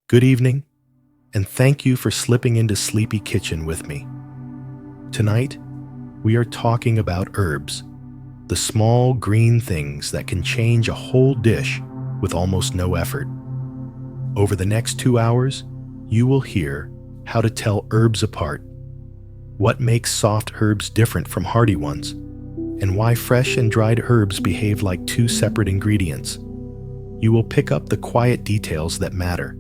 Good evening, and thank you for slipping into Sleepy Kitchen with me. Tonight, we are talking about herbs, the small green things that can change a whole dish with almost no effort. Over the next 2 hours, you will hear how to tell herbs apart, what makes soft herbs different from hardy ones, and why fresh and dried herbs behave like two separate ingredients. You will pick up the quiet details that matter,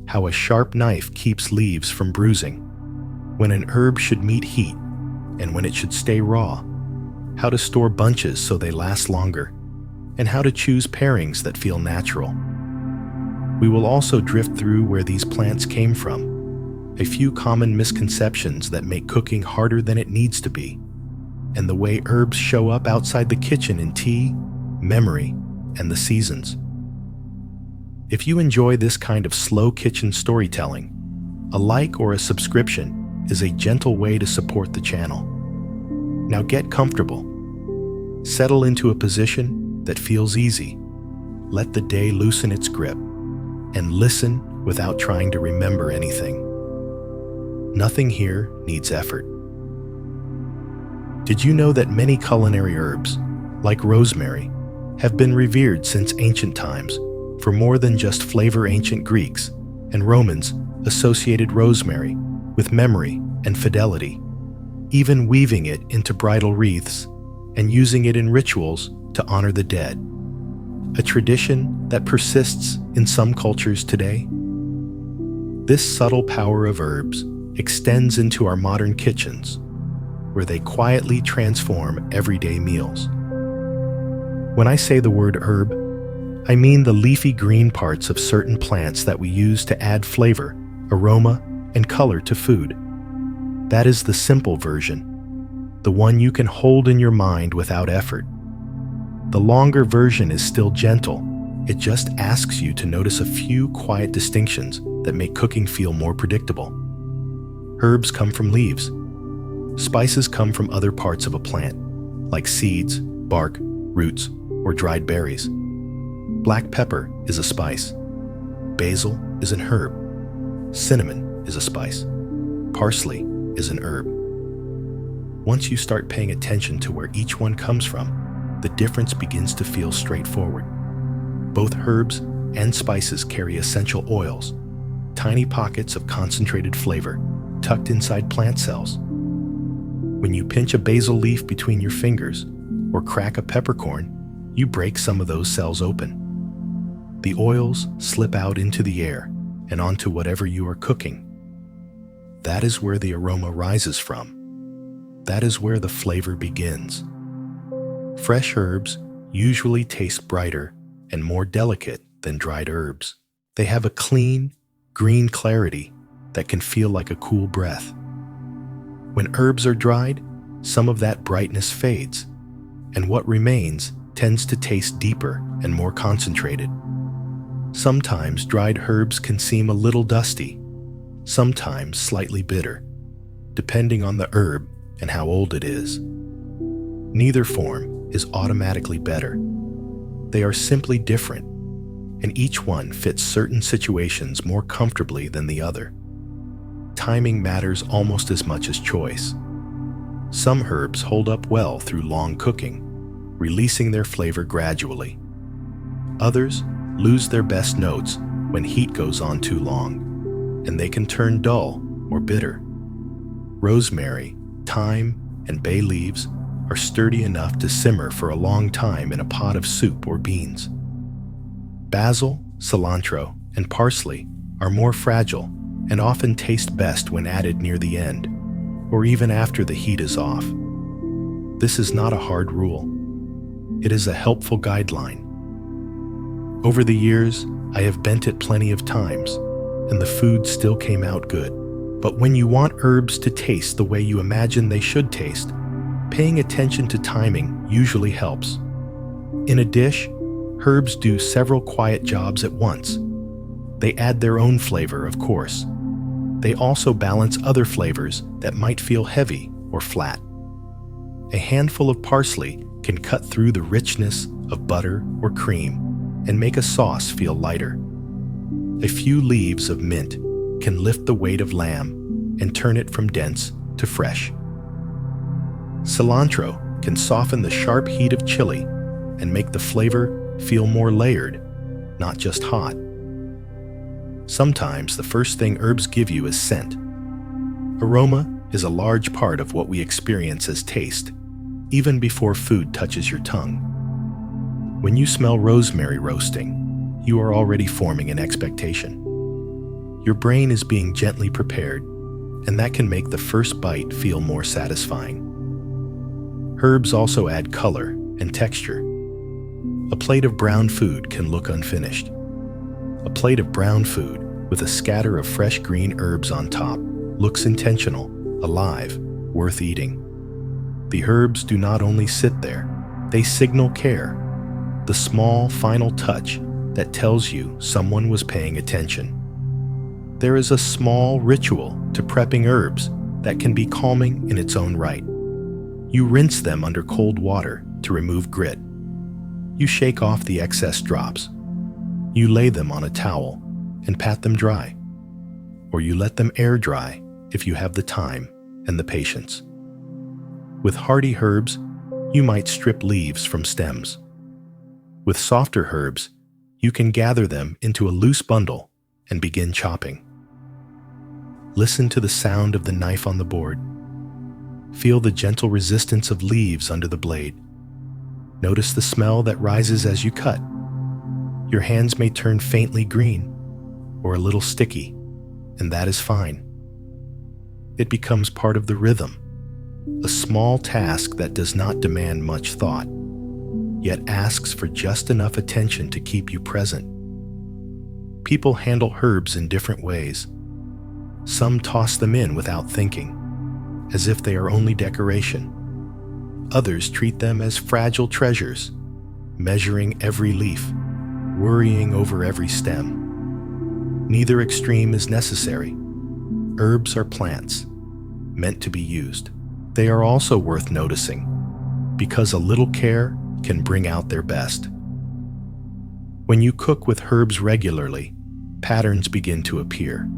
how a sharp knife keeps leaves from bruising, when an herb should meet heat and when it should stay raw, how to store bunches so they last longer, and how to choose pairings that feel natural. We will also drift through where these plants came from, a few common misconceptions that make cooking harder than it needs to be, and the way herbs show up outside the kitchen in tea, memory, and the seasons. If you enjoy this kind of slow kitchen storytelling, a like or a subscription is a gentle way to support the channel. Now get comfortable. Settle into a position that feels easy. Let the day loosen its grip, and listen without trying to remember anything. Nothing here needs effort. Did you know that many culinary herbs, like rosemary, have been revered since ancient times for more than just flavor? Ancient Greeks and Romans associated rosemary with memory and fidelity, even weaving it into bridal wreaths and using it in rituals to honor the dead, a tradition that persists in some cultures today. This subtle power of herbs extends into our modern kitchens, where they quietly transform everyday meals. When I say the word herb, I mean the leafy green parts of certain plants that we use to add flavor, aroma, and color to food. That is the simple version, the one you can hold in your mind without effort. The longer version is still gentle. It just asks you to notice a few quiet distinctions that make cooking feel more predictable. Herbs come from leaves. Spices come from other parts of a plant, like seeds, bark, roots, or dried berries. Black pepper is a spice. Basil is an herb. Cinnamon is a spice. Parsley is an herb. Once you start paying attention to where each one comes from, the difference begins to feel straightforward. Both herbs and spices carry essential oils, tiny pockets of concentrated flavor tucked inside plant cells. When you pinch a basil leaf between your fingers or crack a peppercorn, you break some of those cells open. The oils slip out into the air and onto whatever you are cooking. That is where the aroma rises from. That is where the flavor begins. Fresh herbs usually taste brighter and more delicate than dried herbs. They have a clean, green clarity that can feel like a cool breath. When herbs are dried, some of that brightness fades, and what remains tends to taste deeper and more concentrated. Sometimes dried herbs can seem a little dusty, sometimes slightly bitter, depending on the herb and how old it is. Neither form is automatically better. They are simply different, and each one fits certain situations more comfortably than the other. Timing matters almost as much as choice. Some herbs hold up well through long cooking, releasing their flavor gradually. Others lose their best notes when heat goes on too long, and they can turn dull or bitter. Rosemary, thyme, and bay leaves are sturdy enough to simmer for a long time in a pot of soup or beans. Basil, cilantro, and parsley are more fragile and often taste best when added near the end, or even after the heat is off. This is not a hard rule. It is a helpful guideline. Over the years, I have bent it plenty of times, and the food still came out good. But when you want herbs to taste the way you imagine they should taste, paying attention to timing usually helps. In a dish, herbs do several quiet jobs at once. They add their own flavor, of course. They also balance other flavors that might feel heavy or flat. A handful of parsley can cut through the richness of butter or cream and make a sauce feel lighter. A few leaves of mint can lift the weight of lamb and turn it from dense to fresh. Cilantro can soften the sharp heat of chili and make the flavor feel more layered, not just hot. Sometimes the first thing herbs give you is scent. Aroma is a large part of what we experience as taste, even before food touches your tongue. When you smell rosemary roasting, you are already forming an expectation. Your brain is being gently prepared, and that can make the first bite feel more satisfying. Herbs also add color and texture. A plate of brown food can look unfinished. A plate of brown food with a scatter of fresh green herbs on top looks intentional, alive, worth eating. The herbs do not only sit there, they signal care, the small final touch that tells you someone was paying attention. There is a small ritual to prepping herbs that can be calming in its own right. You rinse them under cold water to remove grit. You shake off the excess drops. You lay them on a towel and pat them dry, or you let them air dry if you have the time and the patience. With hardy herbs, you might strip leaves from stems. With softer herbs, you can gather them into a loose bundle and begin chopping. Listen to the sound of the knife on the board. Feel the gentle resistance of leaves under the blade. Notice the smell that rises as you cut. Your hands may turn faintly green or a little sticky, and that is fine. It becomes part of the rhythm, a small task that does not demand much thought, yet asks for just enough attention to keep you present. People handle herbs in different ways. Some toss them in without thinking, as if they are only decoration. Others treat them as fragile treasures, measuring every leaf, worrying over every stem. Neither extreme is necessary. Herbs are plants, meant to be used. They are also worth noticing, because a little care can bring out their best. When you cook with herbs regularly, patterns begin to appear.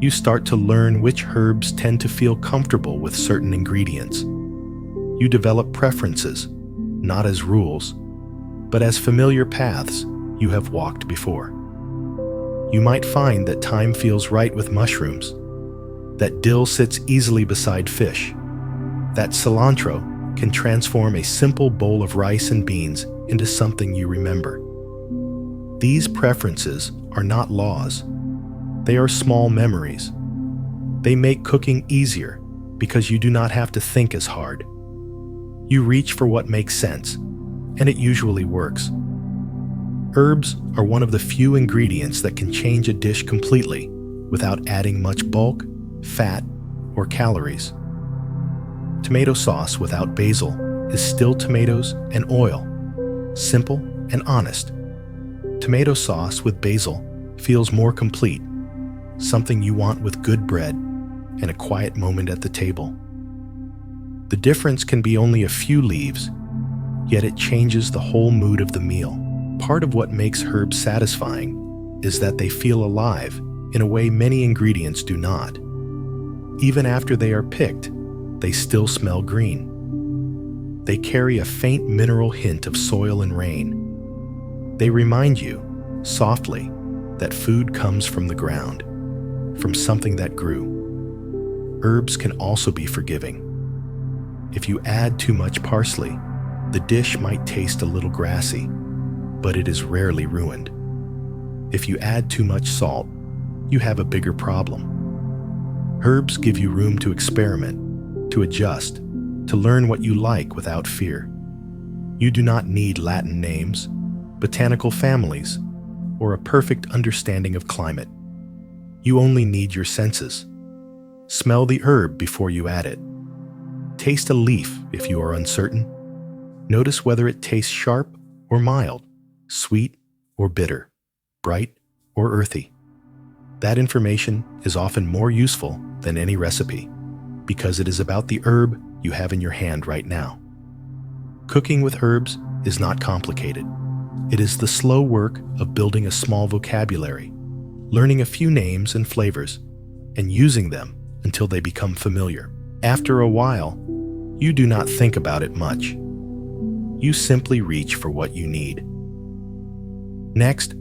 You start to learn which herbs tend to feel comfortable with certain ingredients. You develop preferences, not as rules, but as familiar paths you have walked before. You might find that thyme feels right with mushrooms, that dill sits easily beside fish, that cilantro can transform a simple bowl of rice and beans into something you remember. These preferences are not laws. They are small memories. They make cooking easier because you do not have to think as hard. You reach for what makes sense, and it usually works. Herbs are one of the few ingredients that can change a dish completely without adding much bulk, fat, or calories. Tomato sauce without basil is still tomatoes and oil, simple and honest. Tomato sauce with basil feels more complete, something you want with good bread and a quiet moment at the table. The difference can be only a few leaves, yet it changes the whole mood of the meal. Part of what makes herbs satisfying is that they feel alive in a way many ingredients do not. Even after they are picked, they still smell green. They carry a faint mineral hint of soil and rain. They remind you, softly, that food comes from the ground, from something that grew. Herbs can also be forgiving. If you add too much parsley, the dish might taste a little grassy, but it is rarely ruined. If you add too much salt, you have a bigger problem. Herbs give you room to experiment, to adjust, to learn what you like without fear. You do not need Latin names, botanical families, or a perfect understanding of climate. You only need your senses. Smell the herb before you add it. Taste a leaf if you are uncertain. Notice whether it tastes sharp or mild, sweet or bitter, bright or earthy. That information is often more useful than any recipe, because it is about the herb you have in your hand right now. Cooking with herbs is not complicated. It is the slow work of building a small vocabulary, learning a few names and flavors, and using them until they become familiar. After a while, you do not think about it much. You simply reach for what you need. Next,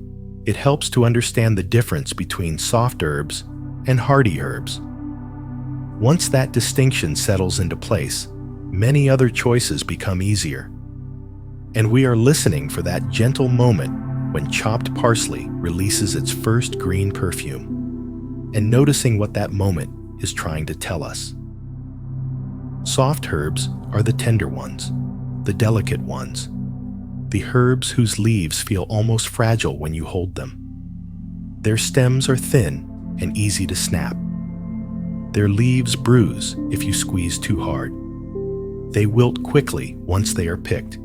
it helps to understand the difference between soft herbs and hardy herbs. Once that distinction settles into place, many other choices become easier. And we are listening for that gentle moment when chopped parsley releases its first green perfume, and noticing what that moment is trying to tell us. Soft herbs are the tender ones, the delicate ones, the herbs whose leaves feel almost fragile when you hold them. Their stems are thin and easy to snap. Their leaves bruise if you squeeze too hard. They wilt quickly once they are picked,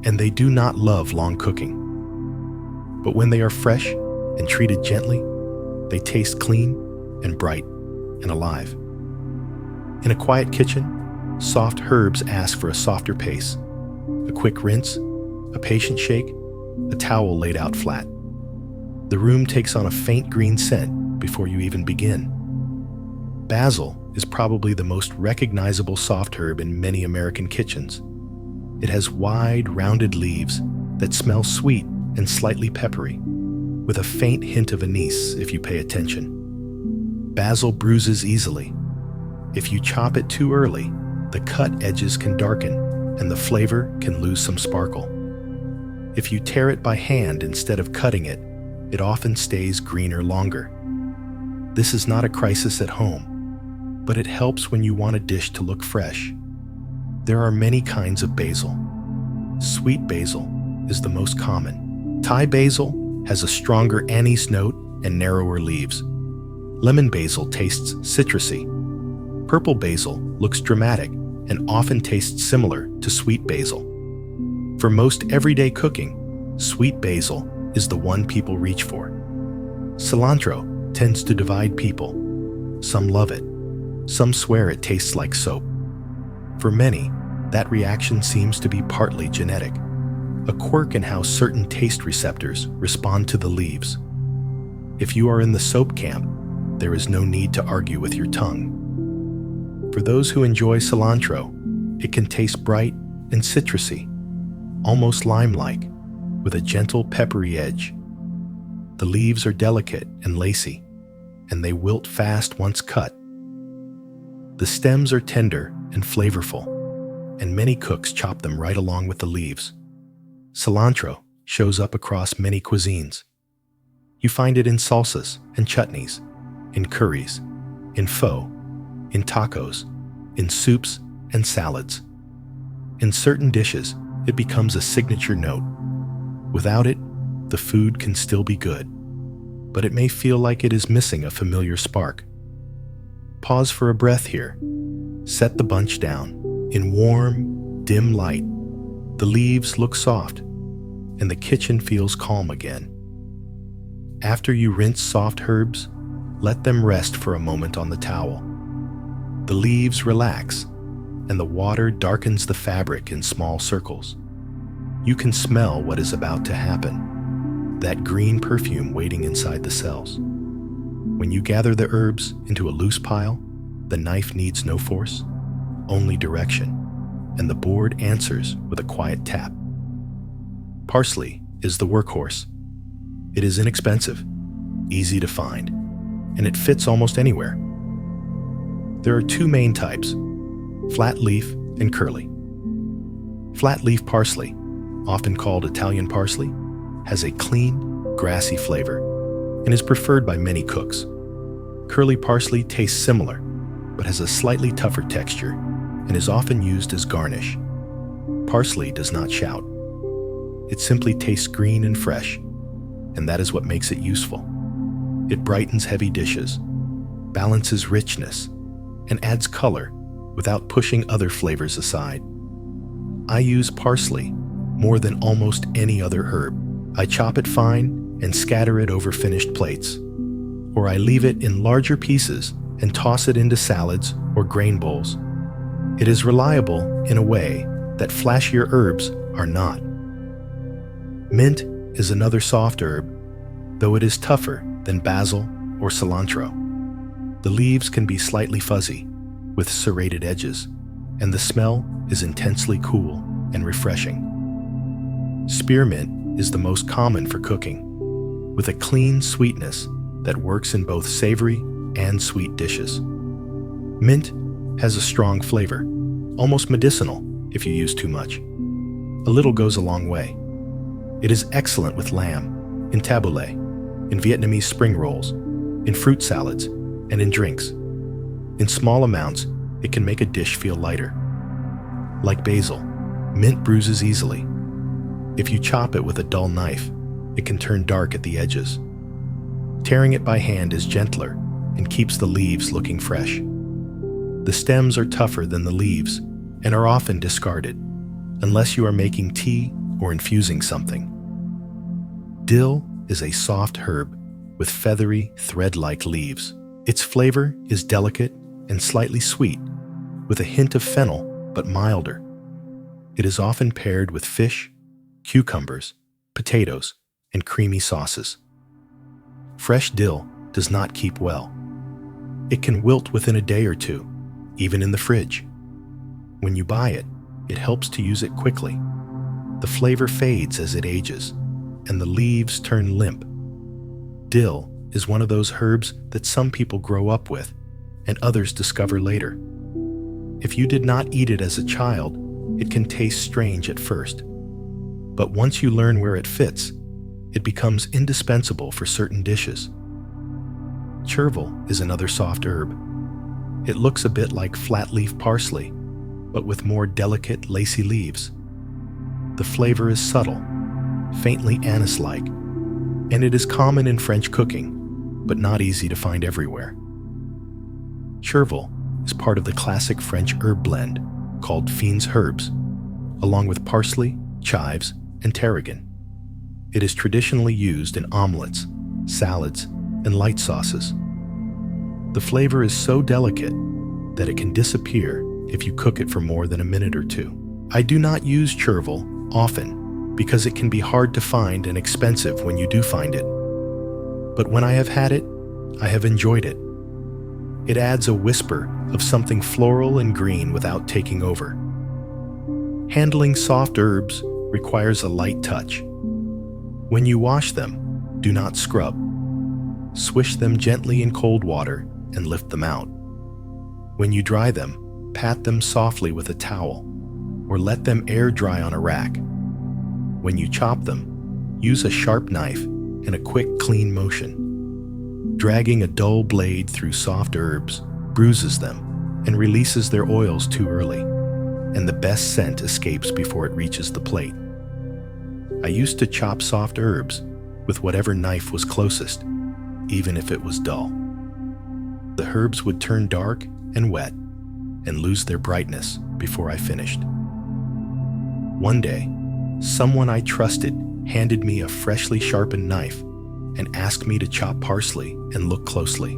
and they do not love long cooking. But when they are fresh and treated gently, they taste clean and bright and alive. In a quiet kitchen, soft herbs ask for a softer pace, a quick rinse, a patient shake, a towel laid out flat. The room takes on a faint green scent before you even begin. Basil is probably the most recognizable soft herb in many American kitchens. It has wide, rounded leaves that smell sweet and slightly peppery, with a faint hint of anise if you pay attention. Basil bruises easily. If you chop it too early, the cut edges can darken and the flavor can lose some sparkle. If you tear it by hand instead of cutting it, it often stays greener longer. This is not a crisis at home, but it helps when you want a dish to look fresh. There are many kinds of basil. Sweet basil is the most common. Thai basil has a stronger anise note and narrower leaves. Lemon basil tastes citrusy. Purple basil looks dramatic and often tastes similar to sweet basil. For most everyday cooking, sweet basil is the one people reach for. Cilantro tends to divide people. Some love it. Some swear it tastes like soap. For many, that reaction seems to be partly genetic, a quirk in how certain taste receptors respond to the leaves. If you are in the soap camp, there is no need to argue with your tongue. For those who enjoy cilantro, it can taste bright and citrusy, almost lime-like, with a gentle peppery edge. The leaves are delicate and lacy, and they wilt fast once cut. The stems are tender and flavorful, and many cooks chop them right along with the leaves. Cilantro shows up across many cuisines. You find it in salsas and chutneys, in curries, in pho, in tacos, in soups and salads. In certain dishes, it becomes a signature note. Without it, the food can still be good, but it may feel like it is missing a familiar spark. Pause for a breath here. Set the bunch down. In warm, dim light, the leaves look soft, and the kitchen feels calm again. After you rinse soft herbs, let them rest for a moment on the towel. The leaves relax, and the water darkens the fabric in small circles. You can smell what is about to happen, that green perfume waiting inside the cells. When you gather the herbs into a loose pile, the knife needs no force, only direction, and the board answers with a quiet tap. Parsley is the workhorse. It is inexpensive, easy to find, and it fits almost anywhere. There are two main types, flat leaf and curly. Flat leaf parsley, often called Italian parsley, has a clean, grassy flavor and is preferred by many cooks. Curly parsley tastes similar, but has a slightly tougher texture and is often used as garnish. Parsley does not shout. It simply tastes green and fresh, and that is what makes it useful. It brightens heavy dishes, balances richness, and adds color without pushing other flavors aside. I use parsley more than almost any other herb. I chop it fine and scatter it over finished plates, or I leave it in larger pieces and toss it into salads or grain bowls. It is reliable in a way that flashier herbs are not. Mint is another soft herb, though it is tougher than basil or cilantro. The leaves can be slightly fuzzy, with serrated edges, and the smell is intensely cool and refreshing. Spearmint is the most common for cooking, with a clean sweetness that works in both savory and sweet dishes. Mint has a strong flavor, almost medicinal if you use too much. A little goes a long way. It is excellent with lamb, in tabbouleh, in Vietnamese spring rolls, in fruit salads, and in drinks. In small amounts, it can make a dish feel lighter. Like basil, mint bruises easily. If you chop it with a dull knife, it can turn dark at the edges. Tearing it by hand is gentler and keeps the leaves looking fresh. The stems are tougher than the leaves and are often discarded, unless you are making tea or infusing something. Dill is a soft herb with feathery, thread-like leaves. Its flavor is delicate and slightly sweet, with a hint of fennel but milder. It is often paired with fish, cucumbers, potatoes, and creamy sauces. Fresh dill does not keep well. It can wilt within a day or two, even in the fridge. When you buy it, it helps to use it quickly. The flavor fades as it ages, and the leaves turn limp. Dill is one of those herbs that some people grow up with and others discover later. If you did not eat it as a child, it can taste strange at first. But once you learn where it fits, it becomes indispensable for certain dishes. Chervil is another soft herb. It looks a bit like flat-leaf parsley, but with more delicate, lacy leaves. The flavor is subtle, faintly anise-like, and it is common in French cooking, but not easy to find everywhere. Chervil is part of the classic French herb blend called Fiends Herbes, along with parsley, chives, and tarragon. It is traditionally used in omelets, salads, and light sauces. The flavor is so delicate that it can disappear if you cook it for more than a minute or two. I do not use chervil often because it can be hard to find and expensive when you do find it. But when I have had it, I have enjoyed it. It adds a whisper of something floral and green without taking over. Handling soft herbs requires a light touch. When you wash them, do not scrub. Swish them gently in cold water and lift them out. When you dry them, pat them softly with a towel or let them air dry on a rack. When you chop them, use a sharp knife and a quick, clean motion. Dragging a dull blade through soft herbs bruises them and releases their oils too early, and the best scent escapes before it reaches the plate. I used to chop soft herbs with whatever knife was closest, even if it was dull. The herbs would turn dark and wet and lose their brightness before I finished. One day, someone I trusted handed me a freshly sharpened knife and asked me to chop parsley and look closely.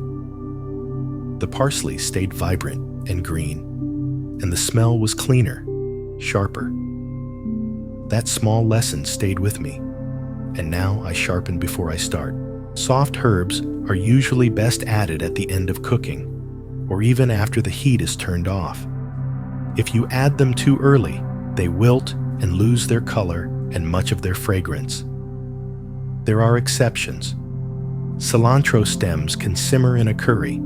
The parsley stayed vibrant and green, and the smell was cleaner, sharper. That small lesson stayed with me, and now I sharpen before I start. Soft herbs are usually best added at the end of cooking, or even after the heat is turned off. If you add them too early, they wilt and lose their color and much of their fragrance. There are exceptions. Cilantro stems can simmer in a curry.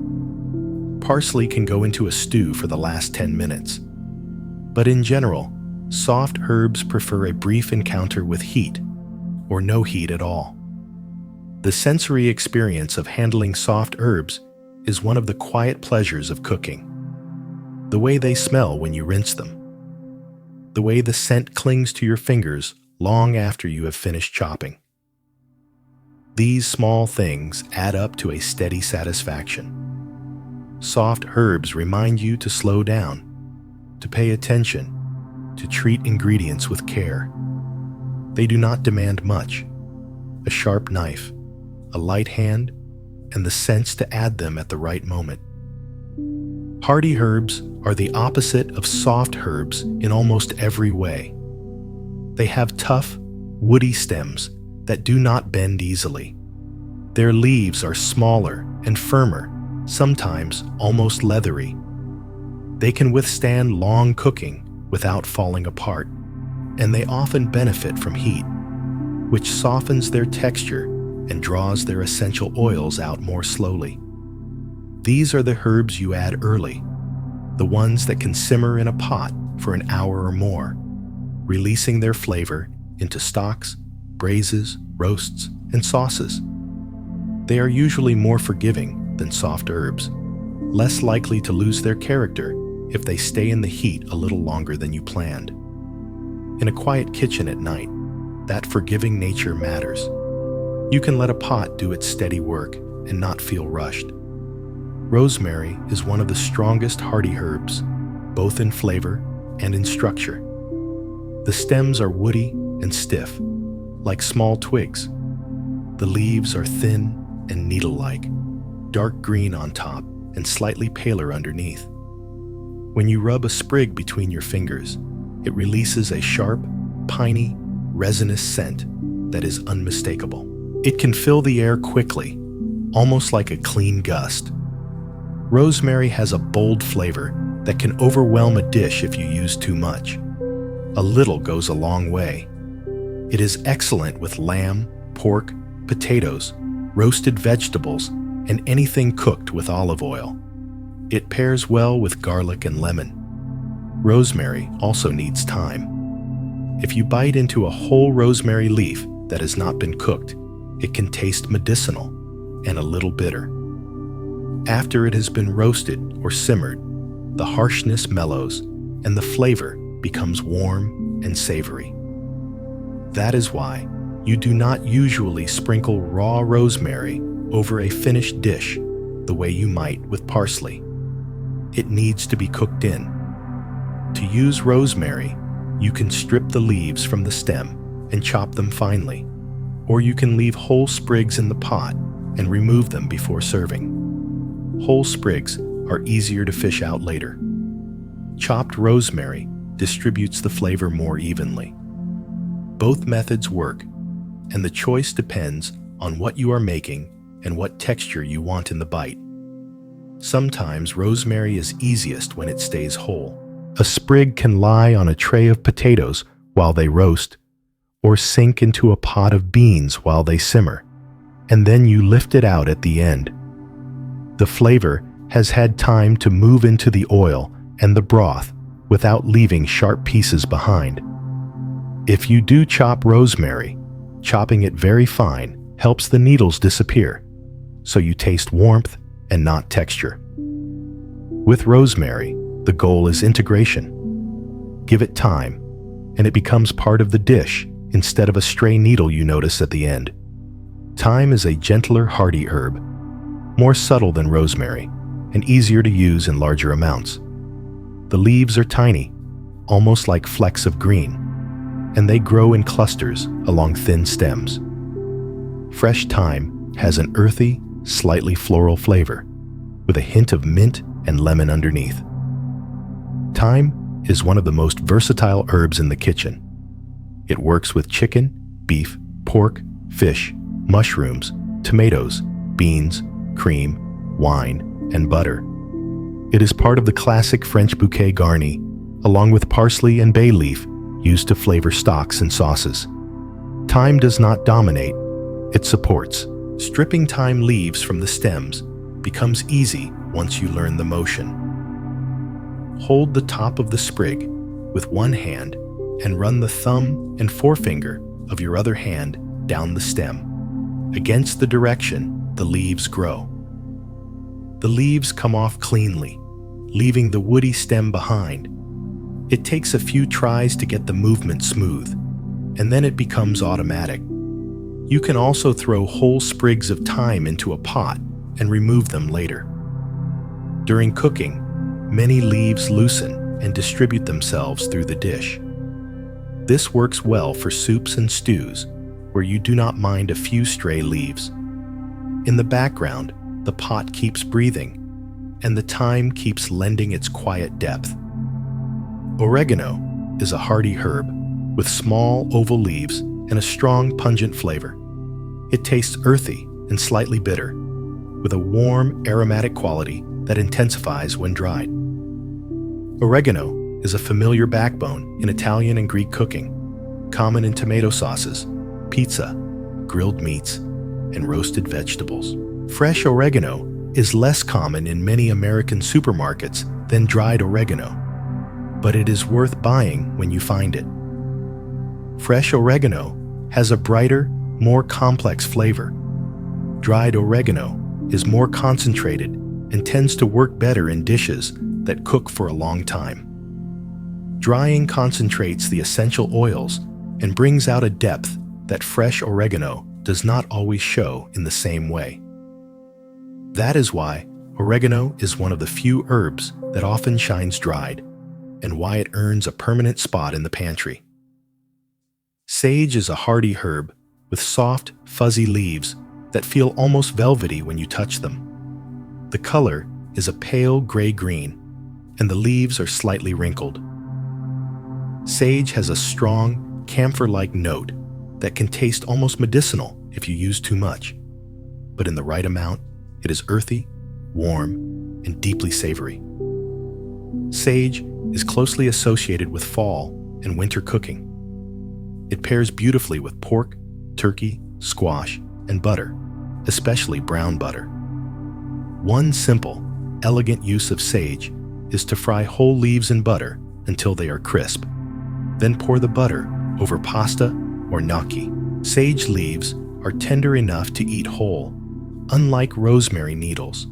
Parsley can go into a stew for the last 10 minutes. But in general, soft herbs prefer a brief encounter with heat, or no heat at all. The sensory experience of handling soft herbs is one of the quiet pleasures of cooking. The way they smell when you rinse them. The way the scent clings to your fingers long after you have finished chopping. These small things add up to a steady satisfaction. Soft herbs remind you to slow down, to pay attention, to treat ingredients with care. They do not demand much. A sharp knife, a light hand, and the sense to add them at the right moment. Hardy herbs are the opposite of soft herbs in almost every way. They have tough, woody stems that do not bend easily. Their leaves are smaller and firmer, sometimes almost leathery. They can withstand long cooking without falling apart, and they often benefit from heat, which softens their texture and draws their essential oils out more slowly. These are the herbs you add early, the ones that can simmer in a pot for an hour or more, releasing their flavor into stocks, braises, roasts, and sauces. They are usually more forgiving than soft herbs, less likely to lose their character if they stay in the heat a little longer than you planned. In a quiet kitchen at night, that forgiving nature matters. You can let a pot do its steady work and not feel rushed. Rosemary is one of the strongest hardy herbs, both in flavor and in structure. The stems are woody and stiff, like small twigs. The leaves are thin and needle-like, dark green on top and slightly paler underneath. When you rub a sprig between your fingers, it releases a sharp, piney, resinous scent that is unmistakable. It can fill the air quickly, almost like a clean gust. Rosemary has a bold flavor that can overwhelm a dish if you use too much. A little goes a long way. It is excellent with lamb, pork, potatoes, roasted vegetables, and anything cooked with olive oil. It pairs well with garlic and lemon. Rosemary also needs thyme. If you bite into a whole rosemary leaf that has not been cooked, it can taste medicinal and a little bitter. After it has been roasted or simmered, the harshness mellows and the flavor becomes warm and savory. That is why you do not usually sprinkle raw rosemary over a finished dish the way you might with parsley. It needs to be cooked in. To use rosemary, you can strip the leaves from the stem and chop them finely, or you can leave whole sprigs in the pot and remove them before serving. Whole sprigs are easier to fish out later. Chopped rosemary distributes the flavor more evenly. Both methods work, and the choice depends on what you are making and what texture you want in the bite. Sometimes rosemary is easiest when it stays whole. A sprig can lie on a tray of potatoes while they roast, or sink into a pot of beans while they simmer, and then you lift it out at the end. The flavor has had time to move into the oil and the broth without leaving sharp pieces behind. If you do chop rosemary, chopping it very fine helps the needles disappear, so you taste warmth and not texture. With rosemary, the goal is integration. Give it time, and it becomes part of the dish instead of a stray needle you notice at the end. Thyme is a gentler, hardy herb, more subtle than rosemary, and easier to use in larger amounts. The leaves are tiny, almost like flecks of green, and they grow in clusters along thin stems. Fresh thyme has an earthy, slightly floral flavor, with a hint of mint and lemon underneath. Thyme is one of the most versatile herbs in the kitchen. It works with chicken, beef, pork, fish, mushrooms, tomatoes, beans, cream, wine, and butter. It is part of the classic French bouquet garni, along with parsley and bay leaf used to flavor stocks and sauces. Thyme does not dominate, it supports. Stripping thyme leaves from the stems becomes easy once you learn the motion. Hold the top of the sprig with one hand and run the thumb and forefinger of your other hand down the stem. Against the direction the leaves grow. The leaves come off cleanly, leaving the woody stem behind. It takes a few tries to get the movement smooth, and then it becomes automatic. You can also throw whole sprigs of thyme into a pot and remove them later. During cooking, many leaves loosen and distribute themselves through the dish. This works well for soups and stews, where you do not mind a few stray leaves. In the background, the pot keeps breathing, and the thyme keeps lending its quiet depth. Oregano is a hardy herb with small oval leaves and a strong pungent flavor. It tastes earthy and slightly bitter, with a warm, aromatic quality that intensifies when dried. Oregano is a familiar backbone in Italian and Greek cooking, common in tomato sauces, pizza, grilled meats, and roasted vegetables. Fresh oregano is less common in many American supermarkets than dried oregano, but it is worth buying when you find it. Fresh oregano has a brighter, more complex flavor. Dried oregano is more concentrated and tends to work better in dishes that cook for a long time. Drying concentrates the essential oils and brings out a depth that fresh oregano does not always show in the same way. That is why oregano is one of the few herbs that often shines dried, and why it earns a permanent spot in the pantry. Sage is a hardy herb with soft, fuzzy leaves that feel almost velvety when you touch them. The color is a pale gray-green, and the leaves are slightly wrinkled. Sage has a strong, camphor-like note that can taste almost medicinal if you use too much, but in the right amount, it is earthy, warm, and deeply savory. Sage is closely associated with fall and winter cooking. It pairs beautifully with pork, turkey, squash, and butter, especially brown butter. One simple, elegant use of sage is to fry whole leaves in butter until they are crisp. Then pour the butter over pasta or gnocchi. Sage leaves are tender enough to eat whole, unlike rosemary needles,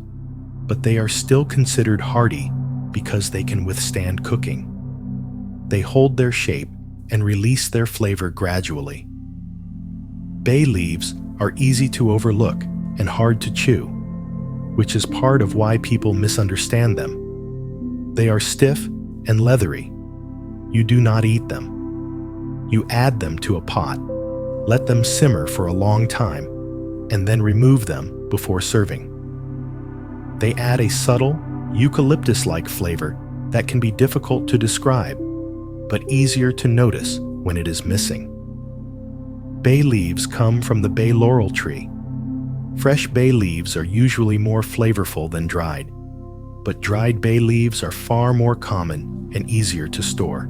but they are still considered hardy because they can withstand cooking. They hold their shape and release their flavor gradually. Bay leaves are easy to overlook and hard to chew, which is part of why people misunderstand them. They are stiff and leathery. You do not eat them. You add them to a pot, let them simmer for a long time, and then remove them before serving. They add a subtle, eucalyptus-like flavor that can be difficult to describe, but easier to notice when it is missing. Bay leaves come from the bay laurel tree. Fresh bay leaves are usually more flavorful than dried, but dried bay leaves are far more common and easier to store.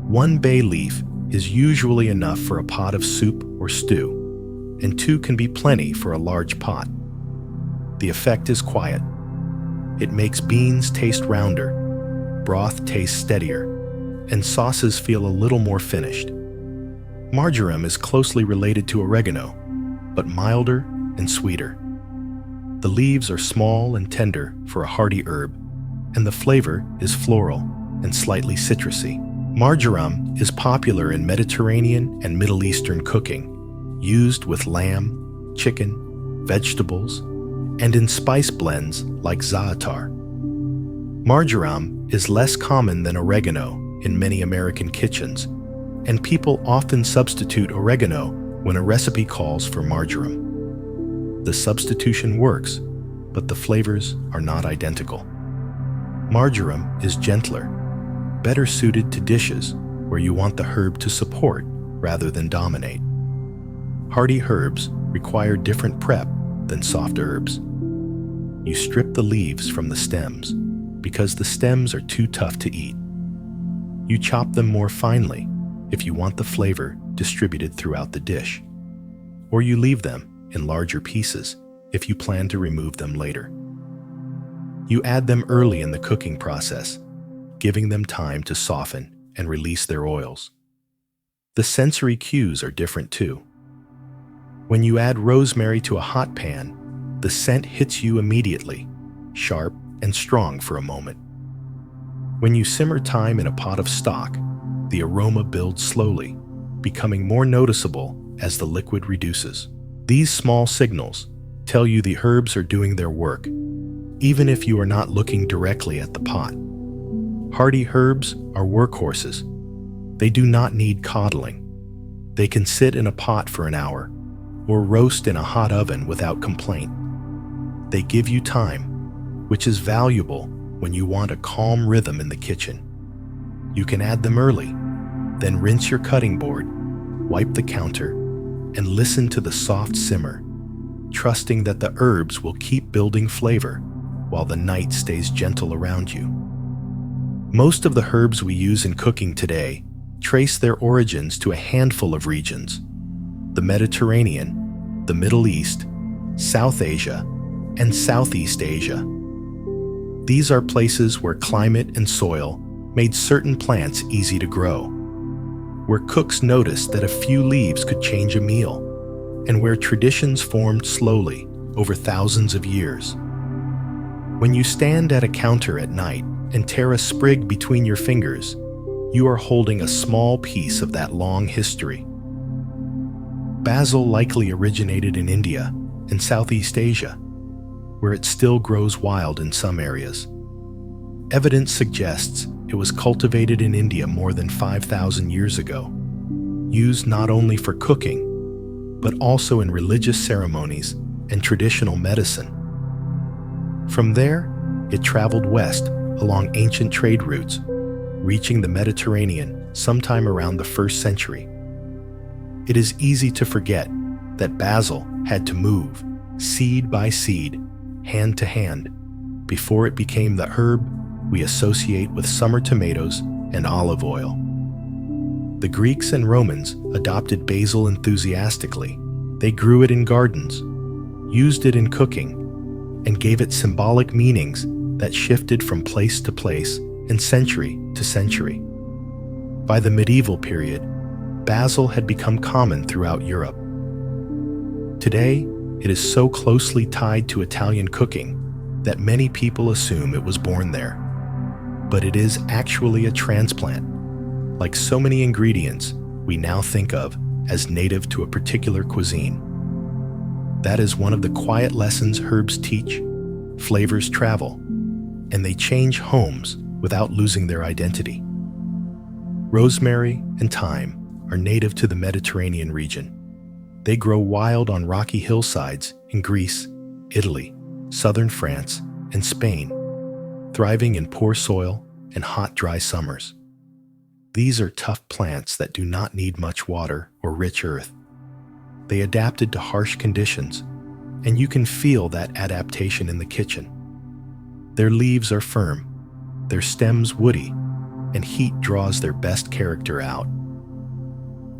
One bay leaf is usually enough for a pot of soup or stew, and two can be plenty for a large pot. The effect is quiet. It makes beans taste rounder, broth taste steadier, and sauces feel a little more finished. Marjoram is closely related to oregano, but milder and sweeter. The leaves are small and tender for a hardy herb, and the flavor is floral and slightly citrusy. Marjoram is popular in Mediterranean and Middle Eastern cooking, used with lamb, chicken, vegetables, and in spice blends like za'atar. Marjoram is less common than oregano in many American kitchens, and people often substitute oregano when a recipe calls for marjoram. The substitution works, but the flavors are not identical. Marjoram is gentler, better suited to dishes where you want the herb to support rather than dominate. Hardy herbs require different prep than soft herbs. You strip the leaves from the stems because the stems are too tough to eat. You chop them more finely if you want the flavor distributed throughout the dish, or you leave them in larger pieces if you plan to remove them later. You add them early in the cooking process, giving them time to soften and release their oils. The sensory cues are different too. When you add rosemary to a hot pan, the scent hits you immediately, sharp and strong for a moment. When you simmer thyme in a pot of stock, the aroma builds slowly, becoming more noticeable as the liquid reduces. These small signals tell you the herbs are doing their work, even if you are not looking directly at the pot. Hardy herbs are workhorses. They do not need coddling. They can sit in a pot for an hour or roast in a hot oven without complaint. They give you time, which is valuable when you want a calm rhythm in the kitchen. You can add them early, then rinse your cutting board, wipe the counter, and listen to the soft simmer. trusting that the herbs will keep building flavor while the night stays gentle around you. Most of the herbs we use in cooking today trace their origins to a handful of regions: the Mediterranean, the Middle East, South Asia, and Southeast Asia. These are places where climate and soil made certain plants easy to grow, where cooks noticed that a few leaves could change a meal, and where traditions formed slowly over thousands of years. When you stand at a counter at night and tear a sprig between your fingers, you are holding a small piece of that long history. Basil likely originated in India and Southeast Asia, where it still grows wild in some areas. Evidence suggests it was cultivated in India more than 5,000 years ago, used not only for cooking, but also in religious ceremonies and traditional medicine. From there, it traveled west along ancient trade routes, reaching the Mediterranean sometime around the 1st century. It is easy to forget that basil had to move, seed by seed, hand to hand, before it became the herb we associate with summer tomatoes and olive oil. The Greeks and Romans adopted basil enthusiastically. They grew it in gardens, used it in cooking, and gave it symbolic meanings that shifted from place to place and century to century. By the medieval period, basil had become common throughout Europe. Today, it is so closely tied to Italian cooking that many people assume it was born there. But it is actually a transplant, like so many ingredients we now think of as native to a particular cuisine. That is one of the quiet lessons herbs teach. Flavors travel, and they change homes without losing their identity. Rosemary and thyme are native to the Mediterranean region. They grow wild on rocky hillsides in Greece, Italy, southern France, and Spain, thriving in poor soil and hot, dry summers. These are tough plants that do not need much water or rich earth. They adapted to harsh conditions, and you can feel that adaptation in the kitchen. Their leaves are firm, their stems woody, and heat draws their best character out.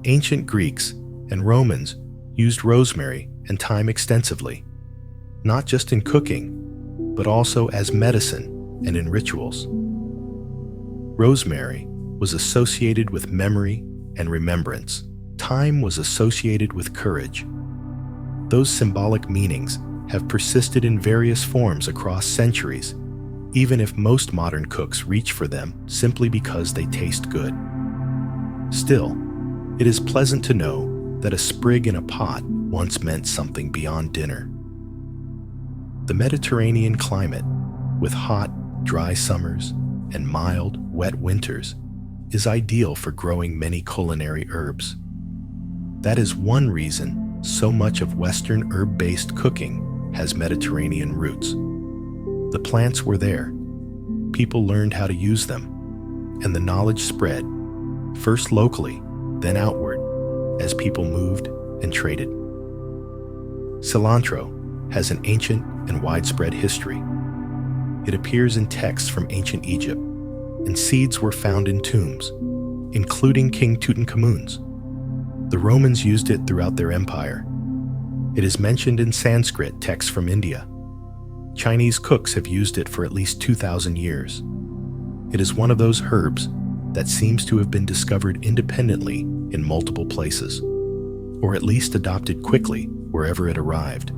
Ancient Greeks and Romans used rosemary and thyme extensively, not just in cooking, but also as medicine and in rituals. Rosemary was associated with memory and remembrance. Thyme was associated with courage. Those symbolic meanings have persisted in various forms across centuries, even if most modern cooks reach for them simply because they taste good. Still, it is pleasant to know that a sprig in a pot once meant something beyond dinner. The Mediterranean climate, with hot, dry summers and mild, wet winters, is ideal for growing many culinary herbs. That is one reason so much of Western herb-based cooking has Mediterranean roots. The plants were there, people learned how to use them, and the knowledge spread, first locally, then outward, as people moved and traded. Cilantro has an ancient and widespread history. It appears in texts from ancient Egypt, and seeds were found in tombs, including King Tutankhamun's. The Romans used it throughout their empire. It is mentioned in Sanskrit texts from India. Chinese cooks have used it for at least 2,000 years. It is one of those herbs that seems to have been discovered independently in multiple places, or at least adopted quickly wherever it arrived,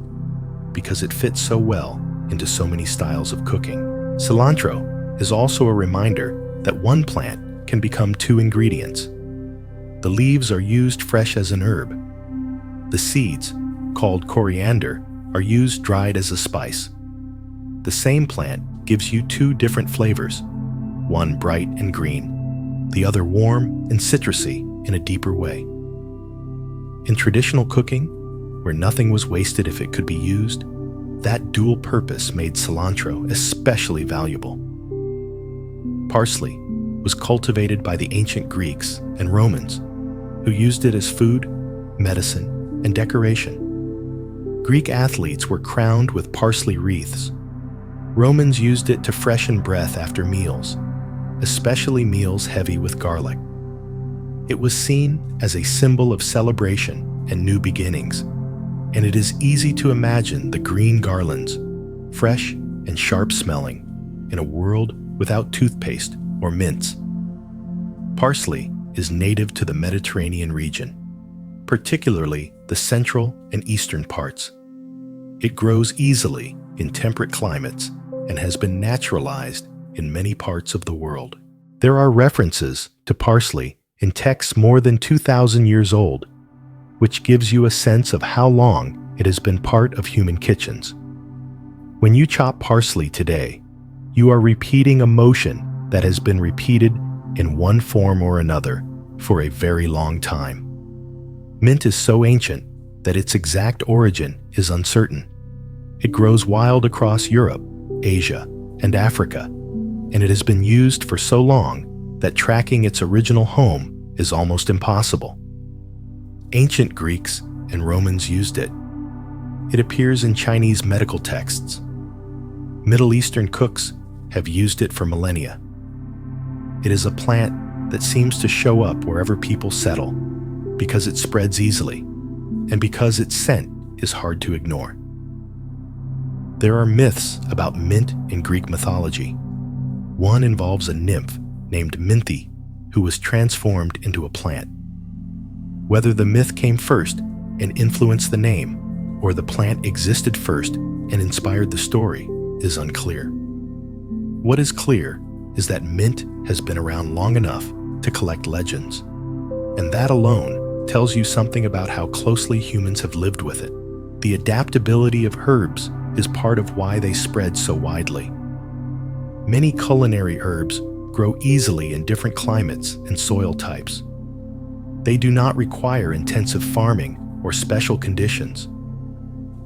because it fits so well into so many styles of cooking. Cilantro is also a reminder that one plant can become two ingredients. The leaves are used fresh as an herb. The seeds, called coriander, are used dried as a spice. The same plant gives you two different flavors, one bright and green, the other warm and citrusy in a deeper way. In traditional cooking, where nothing was wasted if it could be used, that dual purpose made cilantro especially valuable. Parsley was cultivated by the ancient Greeks and Romans, who used it as food, medicine, and decoration. Greek athletes were crowned with parsley wreaths. Romans used it to freshen breath after meals, especially meals heavy with garlic. It was seen as a symbol of celebration and new beginnings, and it is easy to imagine the green garlands, fresh and sharp-smelling, in a world without toothpaste or mints. Parsley is native to the Mediterranean region, particularly the central and eastern parts. It grows easily in temperate climates and has been naturalized in many parts of the world. There are references to parsley in texts more than 2,000 years old, which gives you a sense of how long it has been part of human kitchens. When you chop parsley today, you are repeating a motion that has been repeated in one form or another for a very long time. Mint is so ancient that its exact origin is uncertain. It grows wild across Europe, Asia, and Africa, and it has been used for so long that tracking its original home is almost impossible. Ancient Greeks and Romans used it. It appears in Chinese medical texts. Middle Eastern cooks have used it for millennia. It is a plant that seems to show up wherever people settle because it spreads easily and because its scent is hard to ignore. There are myths about mint in Greek mythology. One involves a nymph named Minthe who was transformed into a plant. Whether the myth came first and influenced the name, or the plant existed first and inspired the story, is unclear. What is clear is that mint has been around long enough to collect legends, and that alone tells you something about how closely humans have lived with it. The adaptability of herbs is part of why they spread so widely. Many culinary herbs grow easily in different climates and soil types. They do not require intensive farming or special conditions.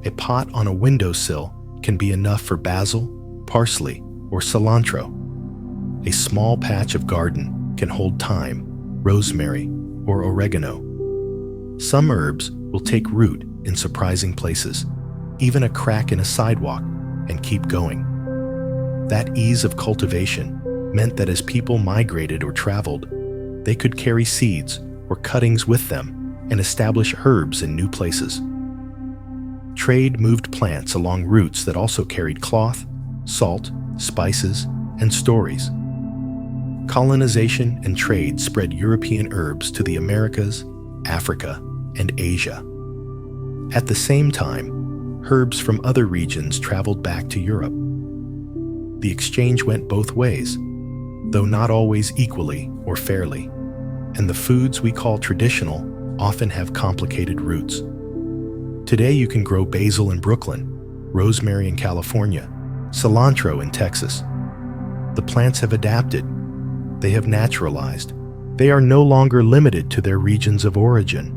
A pot on a windowsill can be enough for basil, parsley, or cilantro. A small patch of garden can hold thyme, rosemary, or oregano. Some herbs will take root in surprising places, even a crack in a sidewalk, and keep going. That ease of cultivation meant that as people migrated or traveled, they could carry seeds or cuttings with them and establish herbs in new places. Trade moved plants along routes that also carried cloth, salt, spices, and stories. Colonization and trade spread European herbs to the Americas, Africa, and Asia. At the same time, herbs from other regions traveled back to Europe. The exchange went both ways, though not always equally or fairly, and the foods we call traditional often have complicated roots. Today you can grow basil in Brooklyn, rosemary in California, cilantro in Texas. The plants have adapted. They have naturalized. They are no longer limited to their regions of origin.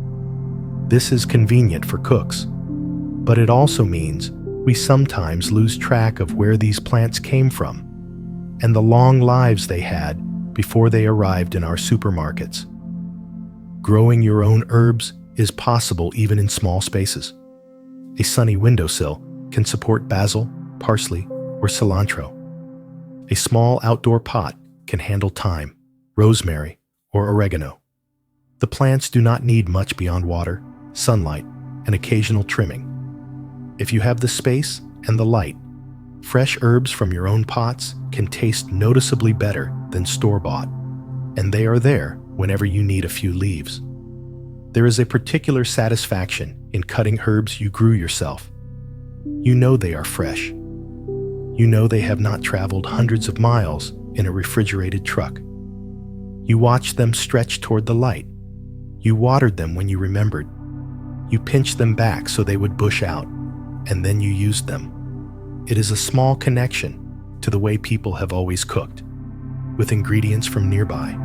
This is convenient for cooks, but it also means we sometimes lose track of where these plants came from and the long lives they had before they arrived in our supermarkets. Growing your own herbs is possible even in small spaces. A sunny windowsill can support basil, parsley, or cilantro. A small outdoor pot can handle thyme, rosemary, or oregano. The plants do not need much beyond water, sunlight, and occasional trimming. If you have the space and the light, fresh herbs from your own pots can taste noticeably better than store-bought, and they are there whenever you need a few leaves. There is a particular satisfaction in cutting herbs you grew yourself. You know they are fresh. You know they have not traveled hundreds of miles in a refrigerated truck. You watched them stretch toward the light. You watered them when you remembered. You pinched them back so they would bush out, and then you used them. It is a small connection to the way people have always cooked, with ingredients from nearby,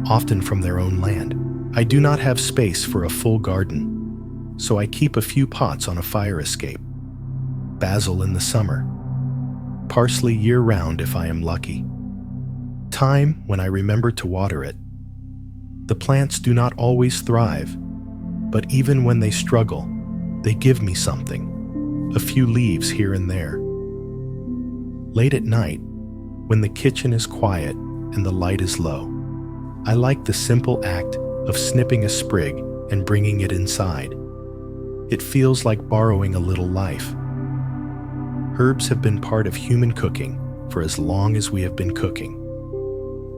often from their own land. I do not have space for a full garden, so I keep a few pots on a fire escape. Basil in the summer, parsley year-round if I am lucky. Thyme when I remember to water it. The plants do not always thrive, but even when they struggle, they give me something. a few leaves here and there. Late at night, when the kitchen is quiet and the light is low, I like the simple act of snipping a sprig and bringing it inside. It feels like borrowing a little life. Herbs have been part of human cooking for as long as we have been cooking.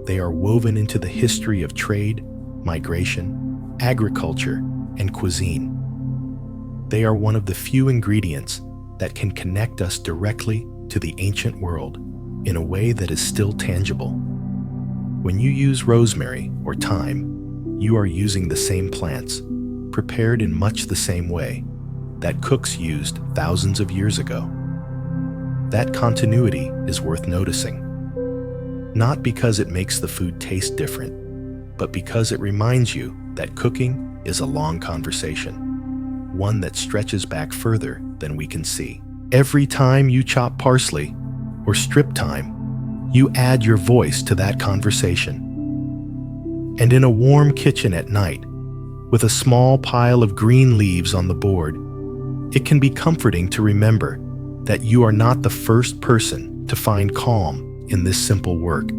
They are woven into the history of trade, migration, agriculture, and cuisine. They are one of the few ingredients that can connect us directly to the ancient world in a way that is still tangible. When you use rosemary or thyme, you are using the same plants, prepared in much the same way that cooks used thousands of years ago. That continuity is worth noticing, not because it makes the food taste different, but because it reminds you that cooking is a long conversation, one that stretches back further than we can see. Every time you chop parsley or strip thyme, you add your voice to that conversation. And in a warm kitchen at night, with a small pile of green leaves on the board, it can be comforting to remember that you are not the first person to find calm in this simple work.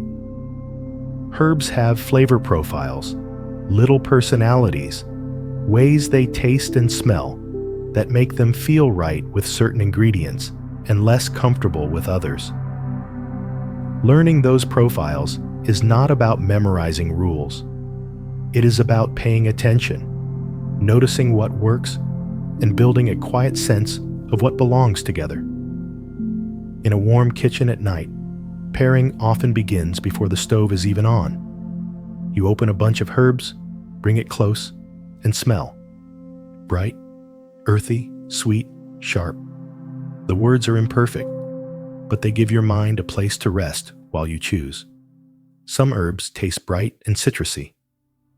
Herbs have flavor profiles, little personalities, ways they taste and smell that make them feel right with certain ingredients and less comfortable with others. Learning those profiles is not about memorizing rules. It is about paying attention, noticing what works, and building a quiet sense of what belongs together. In a warm kitchen at night, pairing often begins before the stove is even on. You open a bunch of herbs, bring it close, and smell. Bright, earthy, sweet, sharp. The words are imperfect, but they give your mind a place to rest while you choose. Some herbs taste bright and citrusy.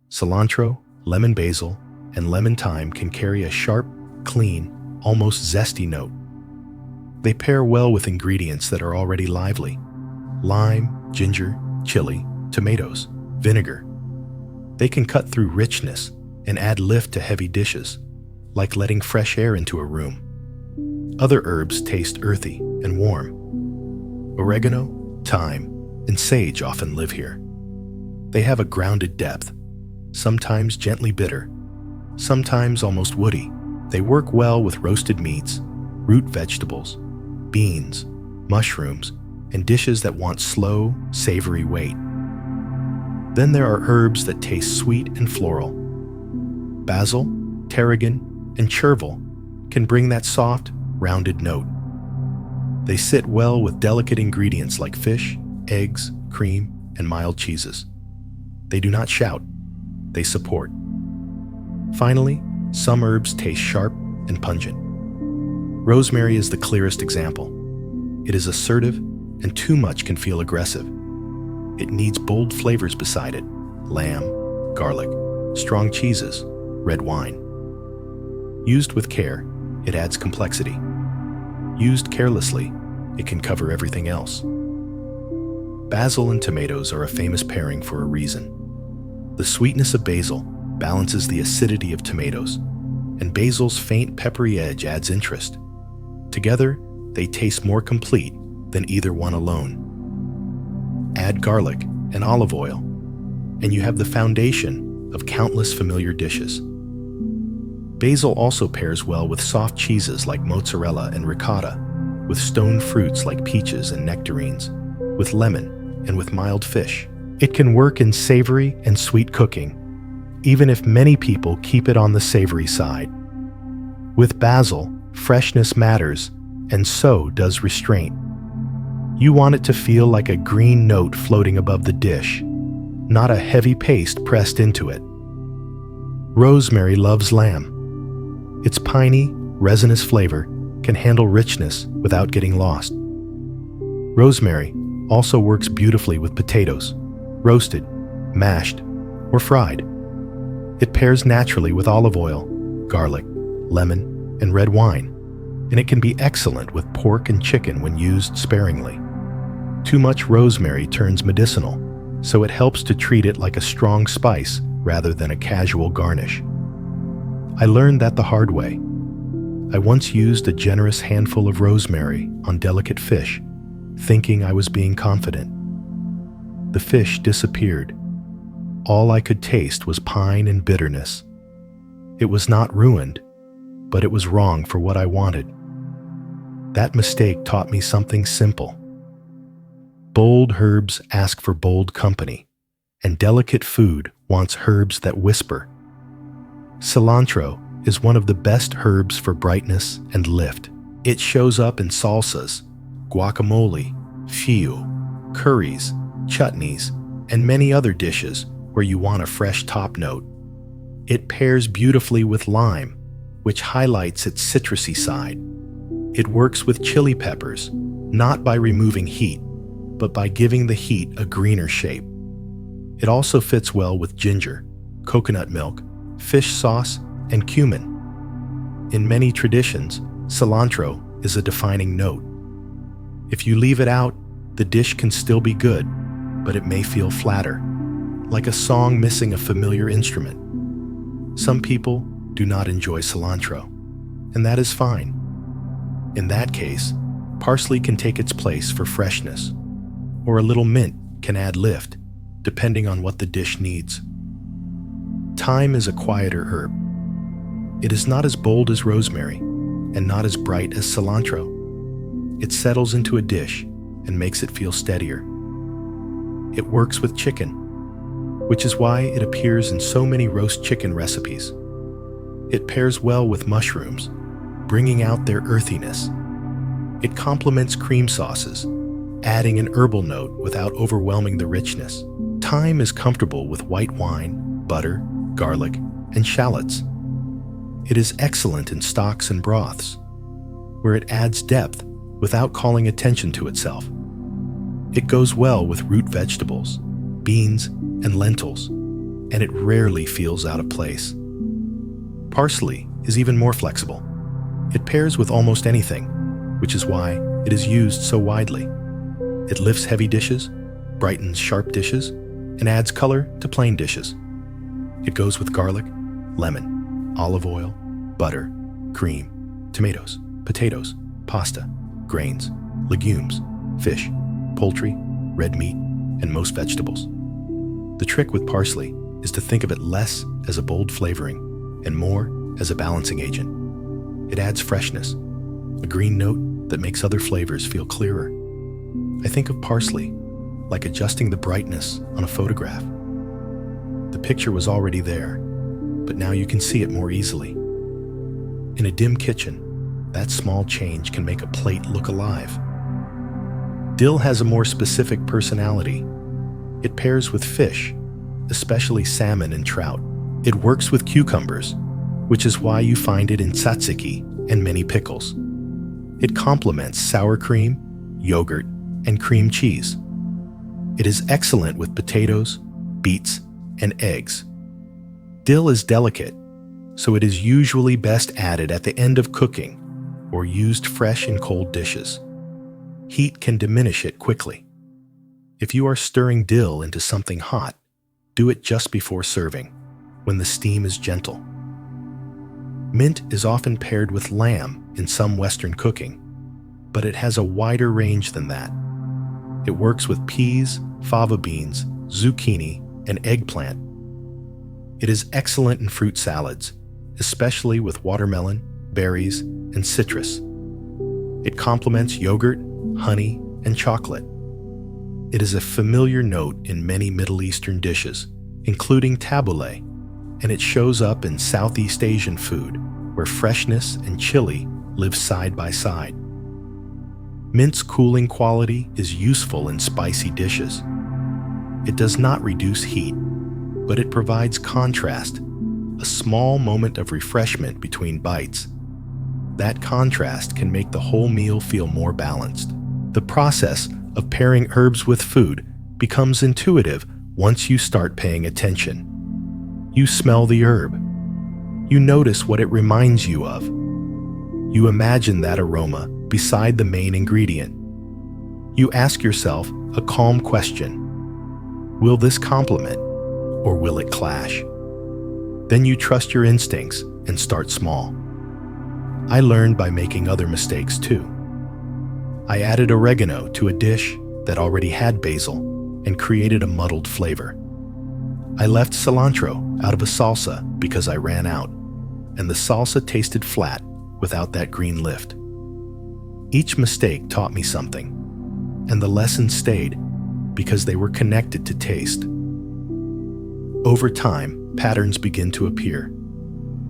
Cilantro, lemon basil, and lemon thyme can carry a sharp, clean, almost zesty note. They pair well with ingredients that are already lively: lime, ginger, chili, tomatoes, vinegar. They can cut through richness and add lift to heavy dishes, like letting fresh air into a room. Other herbs taste earthy and warm. Oregano, thyme, and sage often live here. They have a grounded depth, sometimes gently bitter, sometimes almost woody. They work well with roasted meats, root vegetables, beans, mushrooms, and dishes that want slow, savory weight. Then there are herbs that taste sweet and floral. Basil, tarragon, and chervil can bring that soft, rounded note. They sit well with delicate ingredients like fish, eggs, cream, and mild cheeses. They do not shout, they support. Finally, some herbs taste sharp and pungent. Rosemary is the clearest example. It is assertive, and too much can feel aggressive. It needs bold flavors beside it: lamb, garlic, strong cheeses, red wine. Used with care, it adds complexity. Used carelessly, it can cover everything else. Basil and tomatoes are a famous pairing for a reason. The sweetness of basil balances the acidity of tomatoes, and basil's faint peppery edge adds interest. Together, they taste more complete than either one alone. Add garlic and olive oil, and you have the foundation of countless familiar dishes. Basil also pairs well with soft cheeses like mozzarella and ricotta, with stone fruits like peaches and nectarines, with lemon, and with mild fish. It can work in savory and sweet cooking, even if many people keep it on the savory side. With basil, freshness matters, and so does restraint. You want it to feel like a green note floating above the dish, not a heavy paste pressed into it. Rosemary loves lamb. Its piney, resinous flavor can handle richness without getting lost. Rosemary also works beautifully with potatoes, roasted, mashed, or fried. It pairs naturally with olive oil, garlic, lemon, and red wine, and it can be excellent with pork and chicken when used sparingly. Too much rosemary turns medicinal, so it helps to treat it like a strong spice rather than a casual garnish. I learned that the hard way. I once used a generous handful of rosemary on delicate fish, thinking I was being confident. The fish disappeared. All I could taste was pine and bitterness. It was not ruined, but it was wrong for what I wanted. That mistake taught me something simple. Bold herbs ask for bold company, and delicate food wants herbs that whisper. Cilantro is one of the best herbs for brightness and lift. It shows up in salsas, guacamole, fio, curries, chutneys, and many other dishes where you want a fresh top note. It pairs beautifully with lime, which highlights its citrusy side. It works with chili peppers, not by removing heat, but by giving the heat a greener shape. It also fits well with ginger, coconut milk, fish sauce, and cumin. In many traditions, cilantro is a defining note. If you leave it out, the dish can still be good, but it may feel flatter, like a song missing a familiar instrument. Some people do not enjoy cilantro, and that is fine. In that case, parsley can take its place for freshness, or a little mint can add lift, depending on what the dish needs. Thyme is a quieter herb. It is not as bold as rosemary, and not as bright as cilantro. It settles into a dish and makes it feel steadier. It works with chicken, which is why it appears in so many roast chicken recipes. It pairs well with mushrooms, bringing out their earthiness. It complements cream sauces, adding an herbal note without overwhelming the richness. Thyme is comfortable with white wine, butter, garlic, and shallots. It is excellent in stocks and broths, where it adds depth without calling attention to itself. It goes well with root vegetables, beans, and lentils, and it rarely feels out of place. Parsley is even more flexible. It pairs with almost anything, which is why it is used so widely. It lifts heavy dishes, brightens sharp dishes, and adds color to plain dishes. It goes with garlic, lemon, olive oil, butter, cream, tomatoes, potatoes, pasta, grains, legumes, fish, poultry, red meat, and most vegetables. The trick with parsley is to think of it less as a bold flavoring and more as a balancing agent. It adds freshness, a green note that makes other flavors feel clearer. I think of parsley like adjusting the brightness on a photograph. The picture was already there, but now you can see it more easily. In a dim kitchen, that small change can make a plate look alive. Dill has a more specific personality. It pairs with fish, especially salmon and trout. It works with cucumbers, which is why you find it in tzatziki and many pickles. It complements sour cream, yogurt, and cream cheese. It is excellent with potatoes, beets, and eggs. Dill is delicate, so it is usually best added at the end of cooking or used fresh in cold dishes. Heat can diminish it quickly. If you are stirring dill into something hot, do it just before serving, when the steam is gentle. Mint is often paired with lamb in some Western cooking, but it has a wider range than that. It works with peas, fava beans, zucchini, and eggplant. It is excellent in fruit salads, especially with watermelon, berries, and citrus. It complements yogurt, honey, and chocolate. It is a familiar note in many Middle Eastern dishes, including tabbouleh, and it shows up in Southeast Asian food, where freshness and chili live side by side. Mint's cooling quality is useful in spicy dishes. It does not reduce heat, but it provides contrast, a small moment of refreshment between bites. That contrast can make the whole meal feel more balanced. The process of pairing herbs with food becomes intuitive once you start paying attention. You smell the herb. You notice what it reminds you of. You imagine that aroma beside the main ingredient. You ask yourself a calm question. Will this complement, or will it clash? Then you trust your instincts and start small. I learned by making other mistakes too. I added oregano to a dish that already had basil and created a muddled flavor. I left cilantro out of a salsa because I ran out, and the salsa tasted flat without that green lift. Each mistake taught me something, and the lessons stayed because they were connected to taste. Over time, patterns begin to appear.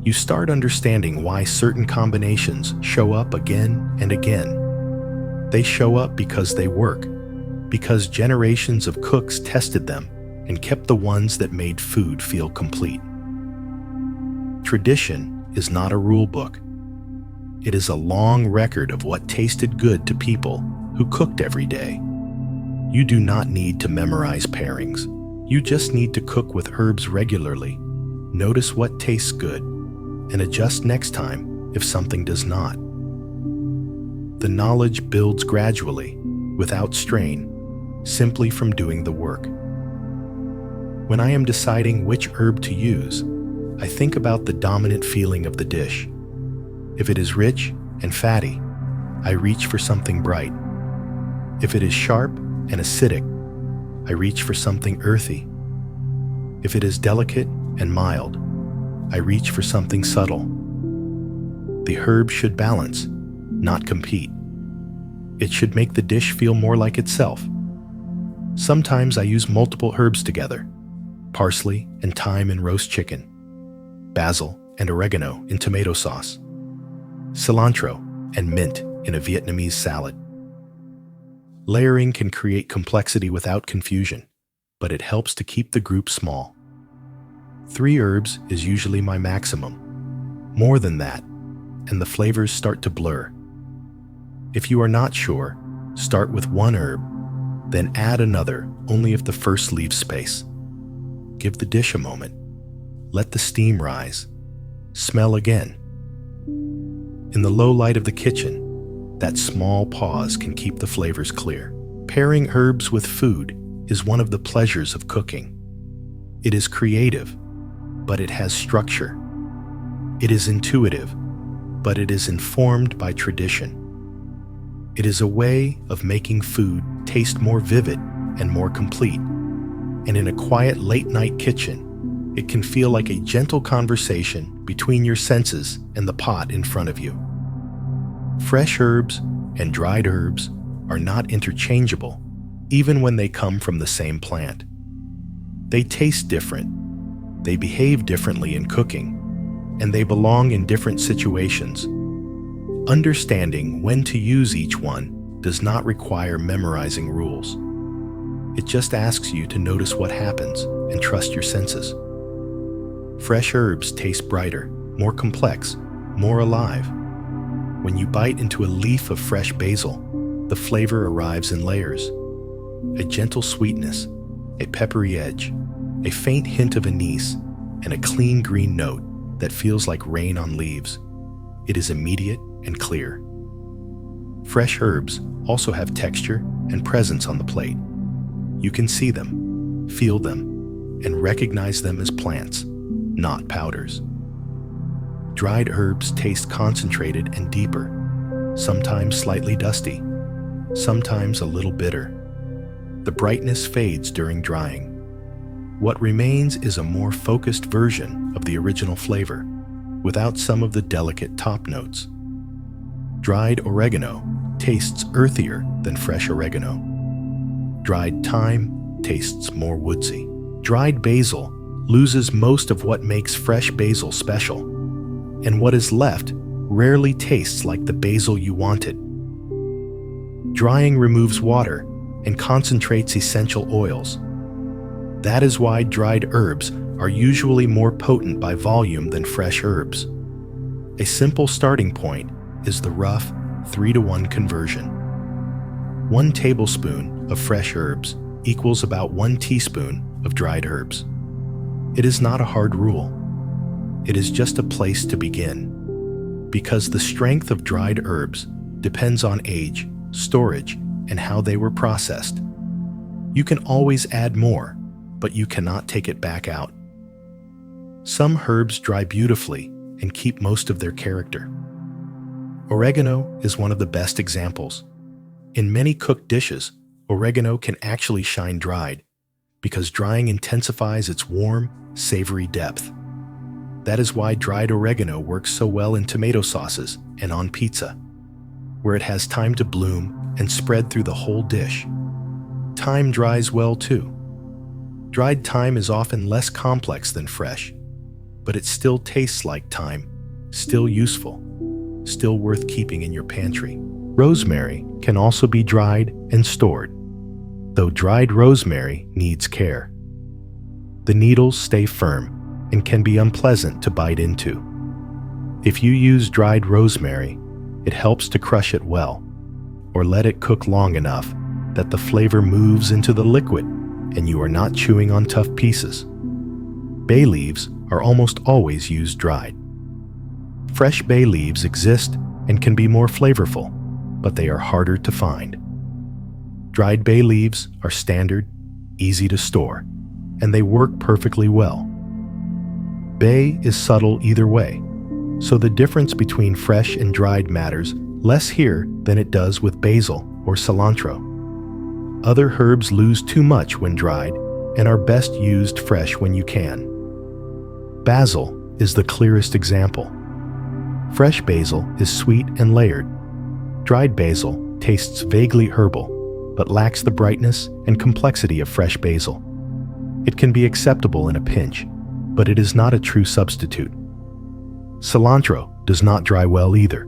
You start understanding why certain combinations show up again and again. They show up because they work, because generations of cooks tested them and kept the ones that made food feel complete. Tradition is not a rule book. It is a long record of what tasted good to people who cooked every day. You do not need to memorize pairings. You just need to cook with herbs regularly, notice what tastes good, and adjust next time if something does not. The knowledge builds gradually, without strain, simply from doing the work. When I am deciding which herb to use, I think about the dominant feeling of the dish. If it is rich and fatty, I reach for something bright. If it is sharp and acidic, I reach for something earthy. If it is delicate and mild, I reach for something subtle. The herb should balance, not compete. It should make the dish feel more like itself. Sometimes I use multiple herbs together: parsley and thyme in roast chicken, basil and oregano in tomato sauce, cilantro and mint in a Vietnamese salad. Layering can create complexity without confusion, but it helps to keep the group small. 3 herbs is usually my maximum. More than that, and the flavors start to blur. If you are not sure, start with 1 herb, then add another only if the first leaves space. Give the dish a moment. Let the steam rise. Smell again. In the low light of the kitchen, that small pause can keep the flavors clear. Pairing herbs with food is one of the pleasures of cooking. It is creative, but it has structure. It is intuitive, but it is informed by tradition. It is a way of making food taste more vivid and more complete. And in a quiet late-night kitchen, it can feel like a gentle conversation between your senses and the pot in front of you. Fresh herbs and dried herbs are not interchangeable, even when they come from the same plant. They taste different, they behave differently in cooking, and they belong in different situations. Understanding when to use each one does not require memorizing rules. It just asks you to notice what happens and trust your senses. Fresh herbs taste brighter, more complex, more alive. When you bite into a leaf of fresh basil, the flavor arrives in layers. A gentle sweetness, a peppery edge, a faint hint of anise, and a clean green note that feels like rain on leaves. It is immediate and clear. Fresh herbs also have texture and presence on the plate. You can see them, feel them, and recognize them as plants, not powders. Dried herbs taste concentrated and deeper, sometimes slightly dusty, sometimes a little bitter. The brightness fades during drying. What remains is a more focused version of the original flavor, without some of the delicate top notes. Dried oregano tastes earthier than fresh oregano. Dried thyme tastes more woodsy. Dried basil loses most of what makes fresh basil special, and what is left rarely tastes like the basil you wanted. Drying removes water and concentrates essential oils. That is why dried herbs are usually more potent by volume than fresh herbs. A simple starting point is the rough 3-to-1 conversion. 1 tablespoon of fresh herbs equals about 1 teaspoon of dried herbs. It is not a hard rule. It is just a place to begin, because the strength of dried herbs depends on age, storage, and how they were processed. You can always add more, but you cannot take it back out. Some herbs dry beautifully and keep most of their character. Oregano is one of the best examples. In many cooked dishes, oregano can actually shine dried because drying intensifies its warm, savory depth. That is why dried oregano works so well in tomato sauces and on pizza, where it has time to bloom and spread through the whole dish. Thyme dries well too. Dried thyme is often less complex than fresh, but it still tastes like thyme, still useful, still worth keeping in your pantry. Rosemary can also be dried and stored, though dried rosemary needs care. The needles stay firm and can be unpleasant to bite into. If you use dried rosemary, it helps to crush it well, or let it cook long enough that the flavor moves into the liquid and you are not chewing on tough pieces. Bay leaves are almost always used dried. Fresh bay leaves exist and can be more flavorful, but they are harder to find. Dried bay leaves are standard, easy to store, and they work perfectly well. Bay is subtle either way, so the difference between fresh and dried matters less here than it does with basil or cilantro. Other herbs lose too much when dried and are best used fresh when you can. Basil is the clearest example. Fresh basil is sweet and layered. Dried basil tastes vaguely herbal, but lacks the brightness and complexity of fresh basil. It can be acceptable in a pinch, but it is not a true substitute. Cilantro does not dry well either.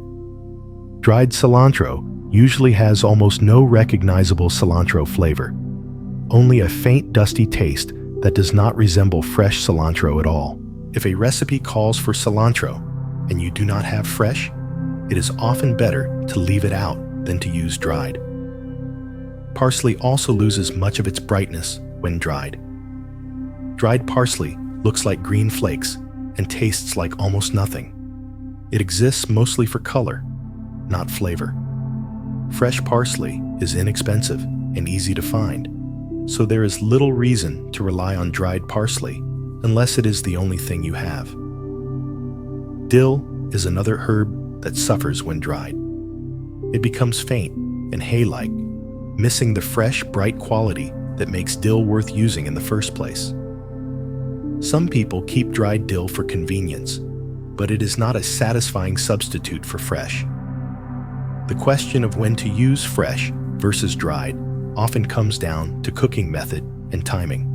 Dried cilantro usually has almost no recognizable cilantro flavor, only a faint dusty taste that does not resemble fresh cilantro at all. If a recipe calls for cilantro and you do not have fresh, it is often better to leave it out than to use dried. Parsley also loses much of its brightness when dried. Dried parsley looks like green flakes and tastes like almost nothing. It exists mostly for color, not flavor. Fresh parsley is inexpensive and easy to find, so there is little reason to rely on dried parsley unless it is the only thing you have. Dill is another herb that suffers when dried. It becomes faint and hay-like, missing the fresh, bright quality that makes dill worth using in the first place. Some people keep dried dill for convenience, but it is not a satisfying substitute for fresh. The question of when to use fresh versus dried often comes down to cooking method and timing.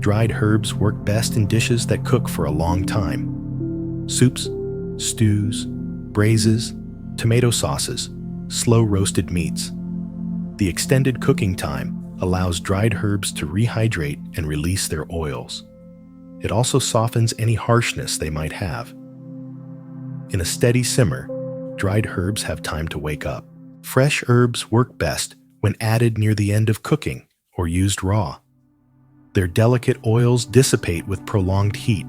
Dried herbs work best in dishes that cook for a long time. Soups, stews, braises, tomato sauces, slow roasted meats. The extended cooking time allows dried herbs to rehydrate and release their oils. It also softens any harshness they might have. In a steady simmer, dried herbs have time to wake up. Fresh herbs work best when added near the end of cooking or used raw. Their delicate oils dissipate with prolonged heat,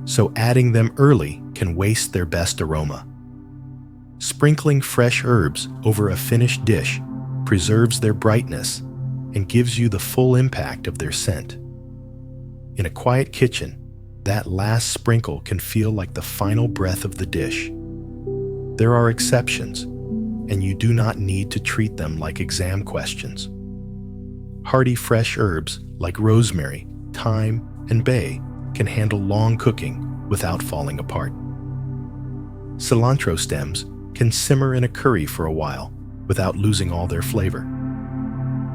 so adding them early can waste their best aroma. Sprinkling fresh herbs over a finished dish preserves their brightness and gives you the full impact of their scent. In a quiet kitchen, that last sprinkle can feel like the final breath of the dish. There are exceptions, and you do not need to treat them like exam questions. Hearty fresh herbs like rosemary, thyme, and bay can handle long cooking without falling apart. Cilantro stems can simmer in a curry for a while without losing all their flavor.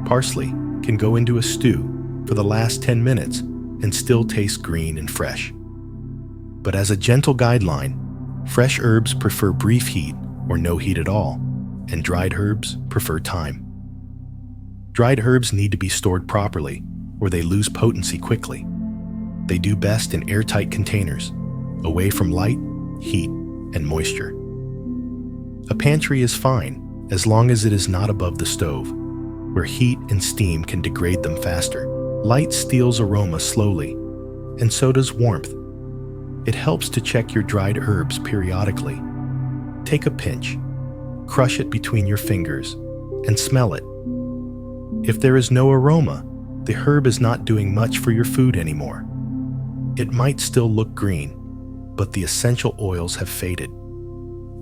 Parsley can go into a stew for the last 10 minutes and still taste green and fresh. But as a gentle guideline, fresh herbs prefer brief heat or no heat at all, and dried herbs prefer time. Dried herbs need to be stored properly, or they lose potency quickly. They do best in airtight containers, away from light, heat, and moisture. A pantry is fine as long as it is not above the stove, where heat and steam can degrade them faster. Light steals aroma slowly, and so does warmth. It helps to check your dried herbs periodically. Take a pinch, crush it between your fingers, and smell it. If there is no aroma, the herb is not doing much for your food anymore. It might still look green, but the essential oils have faded.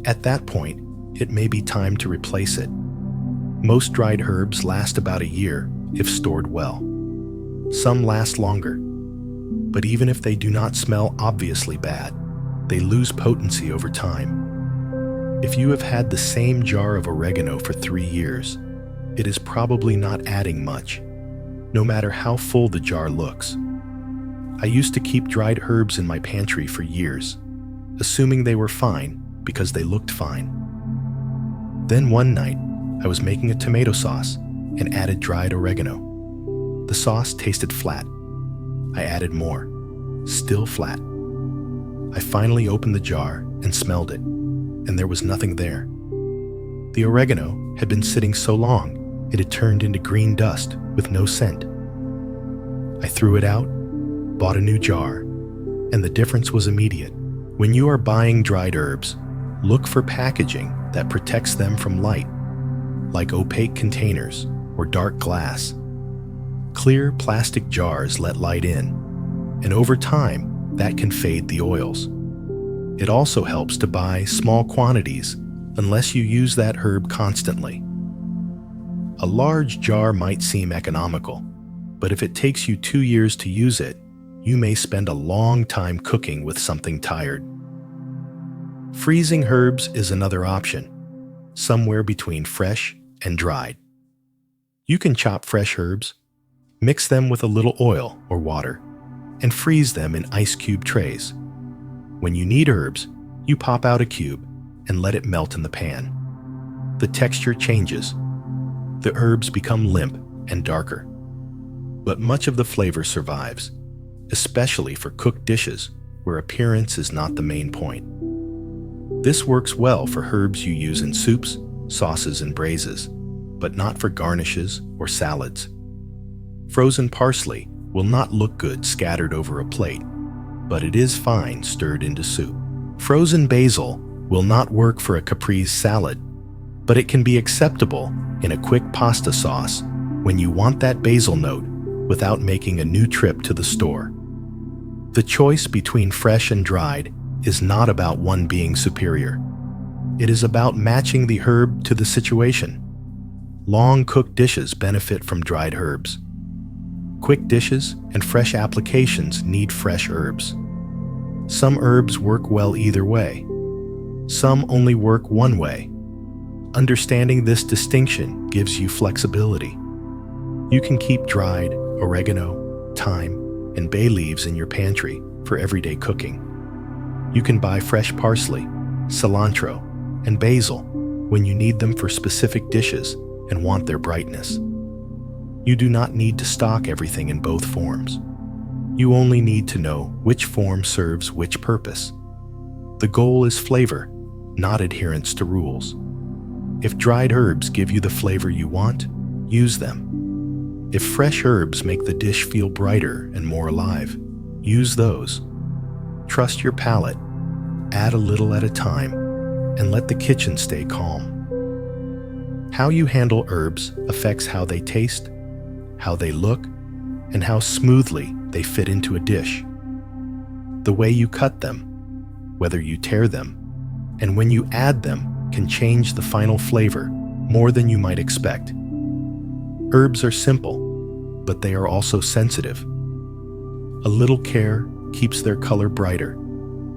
At that point, it may be time to replace it. Most dried herbs last about a year if stored well. Some last longer, but even if they do not smell obviously bad, they lose potency over time. If you have had the same jar of oregano for 3 years, it is probably not adding much, no matter how full the jar looks. I used to keep dried herbs in my pantry for years, assuming they were fine because they looked fine. Then one night, I was making a tomato sauce and added dried oregano. The sauce tasted flat. I added more. Still flat. I finally opened the jar and smelled it, and there was nothing there. The oregano had been sitting so long, it had turned into green dust with no scent. I threw it out, bought a new jar, and the difference was immediate. When you are buying dried herbs, look for packaging that protects them from light, like opaque containers or dark glass. Clear plastic jars let light in, and over time, that can fade the oils. It also helps to buy small quantities unless you use that herb constantly. A large jar might seem economical, but if it takes you 2 years to use it, you may spend a long time cooking with something tired. Freezing herbs is another option, somewhere between fresh and dried. You can chop fresh herbs, mix them with a little oil or water, and freeze them in ice cube trays. When you need herbs, you pop out a cube and let it melt in the pan. The texture changes. The herbs become limp and darker. But much of the flavor survives, especially for cooked dishes where appearance is not the main point. This works well for herbs you use in soups, sauces, and braises, but not for garnishes or salads. Frozen parsley will not look good scattered over a plate, but it is fine stirred into soup. Frozen basil will not work for a caprese salad, but it can be acceptable in a quick pasta sauce when you want that basil note without making a new trip to the store. The choice between fresh and dried is not about one being superior. It is about matching the herb to the situation. Long-cooked dishes benefit from dried herbs. Quick dishes and fresh applications need fresh herbs. Some herbs work well either way. Some only work one way. Understanding this distinction gives you flexibility. You can keep dried oregano, thyme, and bay leaves in your pantry for everyday cooking. You can buy fresh parsley, cilantro, and basil when you need them for specific dishes and want their brightness. You do not need to stock everything in both forms. You only need to know which form serves which purpose. The goal is flavor, not adherence to rules. If dried herbs give you the flavor you want, use them. If fresh herbs make the dish feel brighter and more alive, use those. Trust your palate, add a little at a time, and let the kitchen stay calm. How you handle herbs affects how they taste, how they look, and how smoothly they fit into a dish. The way you cut them, whether you tear them, and when you add them can change the final flavor more than you might expect. Herbs are simple, but they are also sensitive. A little care keeps their color brighter,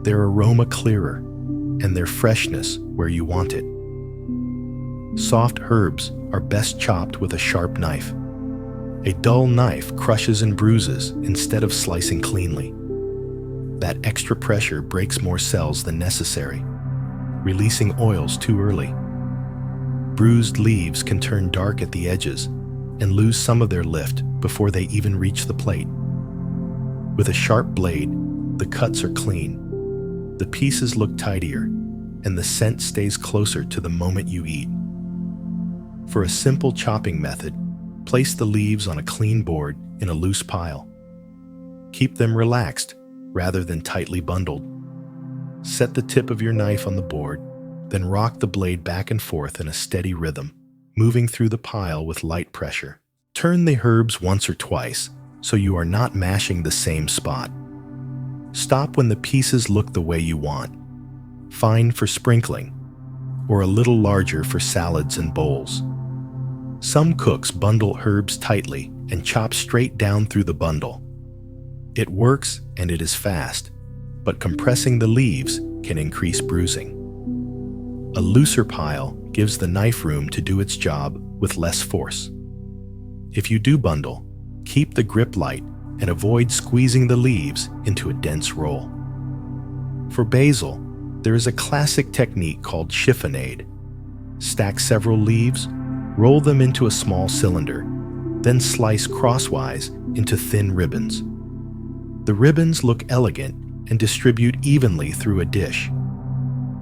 their aroma clearer, and their freshness where you want it. Soft herbs are best chopped with a sharp knife. A dull knife crushes and bruises instead of slicing cleanly. That extra pressure breaks more cells than necessary, releasing oils too early. Bruised leaves can turn dark at the edges and lose some of their lift before they even reach the plate. With a sharp blade, the cuts are clean. The pieces look tidier, and the scent stays closer to the moment you eat. For a simple chopping method, place the leaves on a clean board in a loose pile. Keep them relaxed rather than tightly bundled. Set the tip of your knife on the board, then rock the blade back and forth in a steady rhythm, moving through the pile with light pressure. Turn the herbs once or twice so you are not mashing the same spot. Stop when the pieces look the way you want. Fine for sprinkling, or a little larger for salads and bowls. Some cooks bundle herbs tightly and chop straight down through the bundle. It works and it is fast, but compressing the leaves can increase bruising. A looser pile gives the knife room to do its job with less force. If you do bundle, keep the grip light and avoid squeezing the leaves into a dense roll. For basil, there is a classic technique called chiffonade. Stack several leaves, roll them into a small cylinder, then slice crosswise into thin ribbons. The ribbons look elegant and distribute evenly through a dish.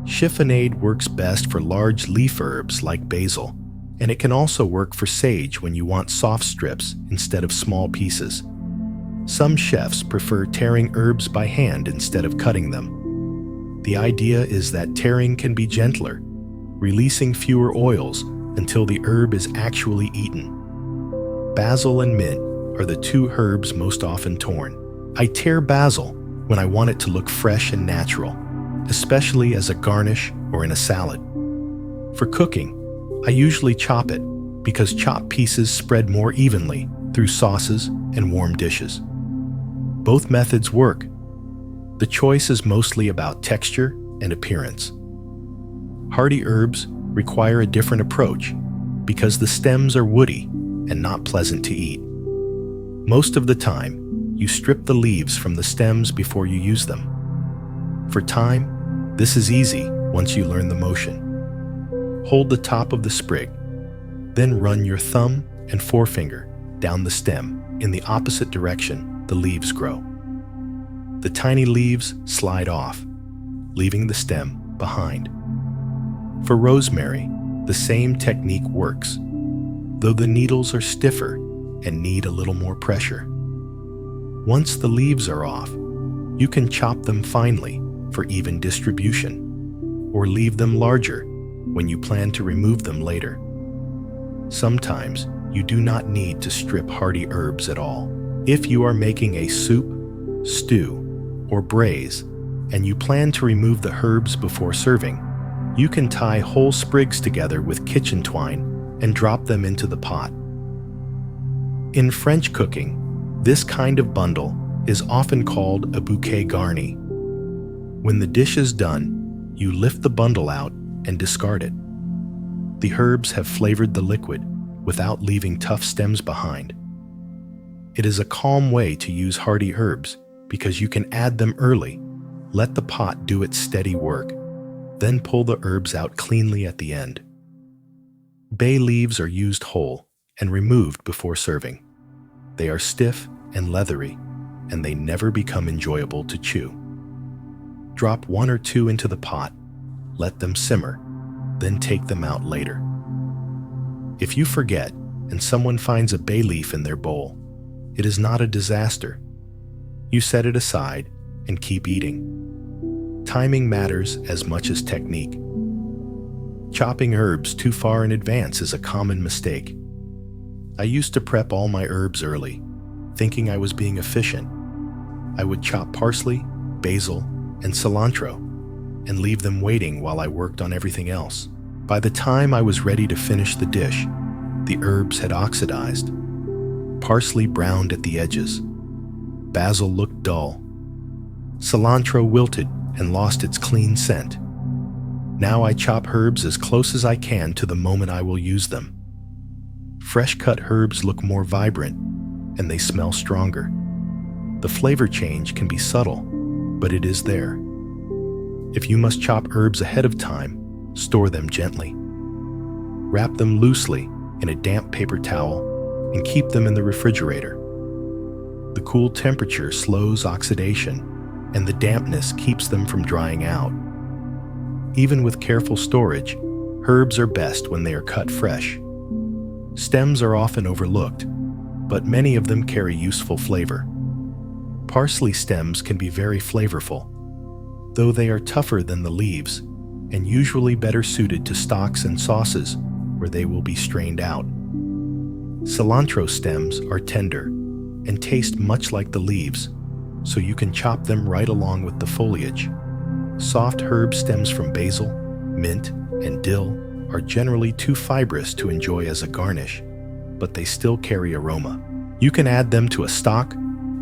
Chiffonade works best for large leaf herbs like basil, and it can also work for sage when you want soft strips instead of small pieces. Some chefs prefer tearing herbs by hand instead of cutting them. The idea is that tearing can be gentler, releasing fewer oils until the herb is actually eaten. Basil and mint are the two herbs most often torn. I tear basil when I want it to look fresh and natural, especially as a garnish or in a salad. For cooking, I usually chop it because chopped pieces spread more evenly through sauces and warm dishes. Both methods work. The choice is mostly about texture and appearance. Hardy herbs require a different approach because the stems are woody and not pleasant to eat. Most of the time, you strip the leaves from the stems before you use them. For thyme, this is easy once you learn the motion. Hold the top of the sprig, then run your thumb and forefinger down the stem in the opposite direction the leaves grow. The tiny leaves slide off, leaving the stem behind. For rosemary, the same technique works, though the needles are stiffer and need a little more pressure. Once the leaves are off, you can chop them finely for even distribution, or leave them larger when you plan to remove them later. Sometimes you do not need to strip hardy herbs at all. If you are making a soup, stew, or braise, and you plan to remove the herbs before serving, you can tie whole sprigs together with kitchen twine and drop them into the pot. In French cooking, this kind of bundle is often called a bouquet garni. When the dish is done, you lift the bundle out and discard it. The herbs have flavored the liquid without leaving tough stems behind. It is a calm way to use hardy herbs because you can add them early, let the pot do its steady work, then pull the herbs out cleanly at the end. Bay leaves are used whole and removed before serving. They are stiff and leathery, and they never become enjoyable to chew. Drop one or two into the pot, let them simmer, then take them out later. If you forget and someone finds a bay leaf in their bowl, it is not a disaster. You set it aside and keep eating. Timing matters as much as technique. Chopping herbs too far in advance is a common mistake. I used to prep all my herbs early, thinking I was being efficient. I would chop parsley, basil, and cilantro, and leave them waiting while I worked on everything else. By the time I was ready to finish the dish, the herbs had oxidized. Parsley browned at the edges. Basil looked dull. Cilantro wilted and lost its clean scent. Now I chop herbs as close as I can to the moment I will use them. Fresh-cut herbs look more vibrant, and they smell stronger. The flavor change can be subtle, but it is there. If you must chop herbs ahead of time, store them gently. Wrap them loosely in a damp paper towel and keep them in the refrigerator. The cool temperature slows oxidation, and the dampness keeps them from drying out. Even with careful storage, herbs are best when they are cut fresh. Stems are often overlooked, but many of them carry useful flavor. Parsley stems can be very flavorful, though they are tougher than the leaves and usually better suited to stocks and sauces where they will be strained out. Cilantro stems are tender and taste much like the leaves, so you can chop them right along with the foliage. Soft herb stems from basil, mint, and dill are generally too fibrous to enjoy as a garnish, but they still carry aroma. You can add them to a stock,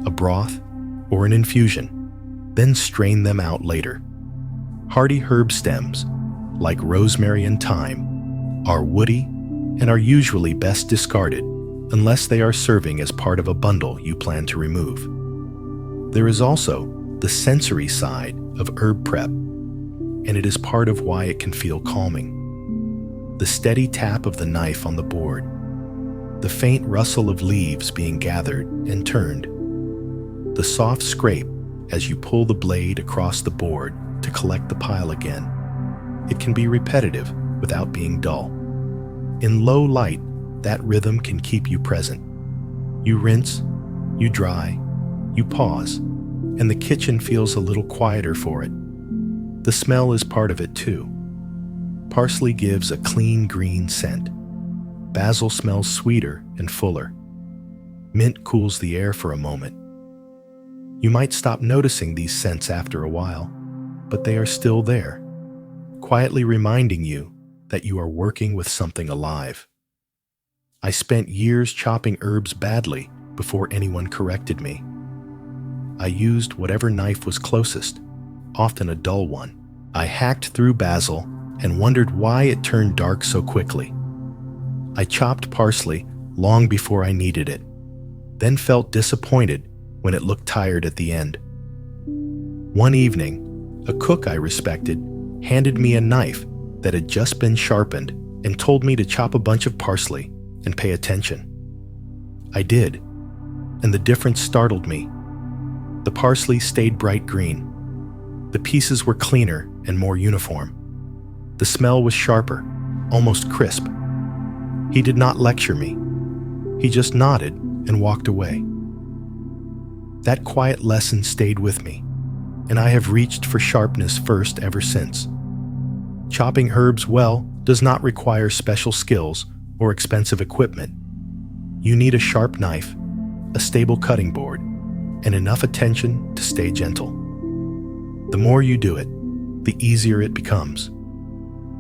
a broth, or an infusion, then strain them out later. Hardy herb stems, like rosemary and thyme, are woody and are usually best discarded unless they are serving as part of a bundle you plan to remove. There is also the sensory side of herb prep, and it is part of why it can feel calming. The steady tap of the knife on the board, the faint rustle of leaves being gathered and turned, the soft scrape as you pull the blade across the board to collect the pile again. It can be repetitive without being dull. In low light, that rhythm can keep you present. You rinse, you dry, you pause, and the kitchen feels a little quieter for it. The smell is part of it too. Parsley gives a clean green scent. Basil smells sweeter and fuller. Mint cools the air for a moment. You might stop noticing these scents after a while, but they are still there, quietly reminding you that you are working with something alive. I spent years chopping herbs badly before anyone corrected me. I used whatever knife was closest, often a dull one. I hacked through basil and wondered why it turned dark so quickly. I chopped parsley long before I needed it, then felt disappointed when it looked tired at the end. One evening, a cook I respected handed me a knife that had just been sharpened and told me to chop a bunch of parsley and pay attention. I did, and the difference startled me. The parsley stayed bright green. The pieces were cleaner and more uniform. The smell was sharper, almost crisp. He did not lecture me. He just nodded and walked away. That quiet lesson stayed with me, and I have reached for sharpness first ever since. Chopping herbs well does not require special skills or expensive equipment. You need a sharp knife, a stable cutting board, and enough attention to stay gentle. The more you do it, the easier it becomes.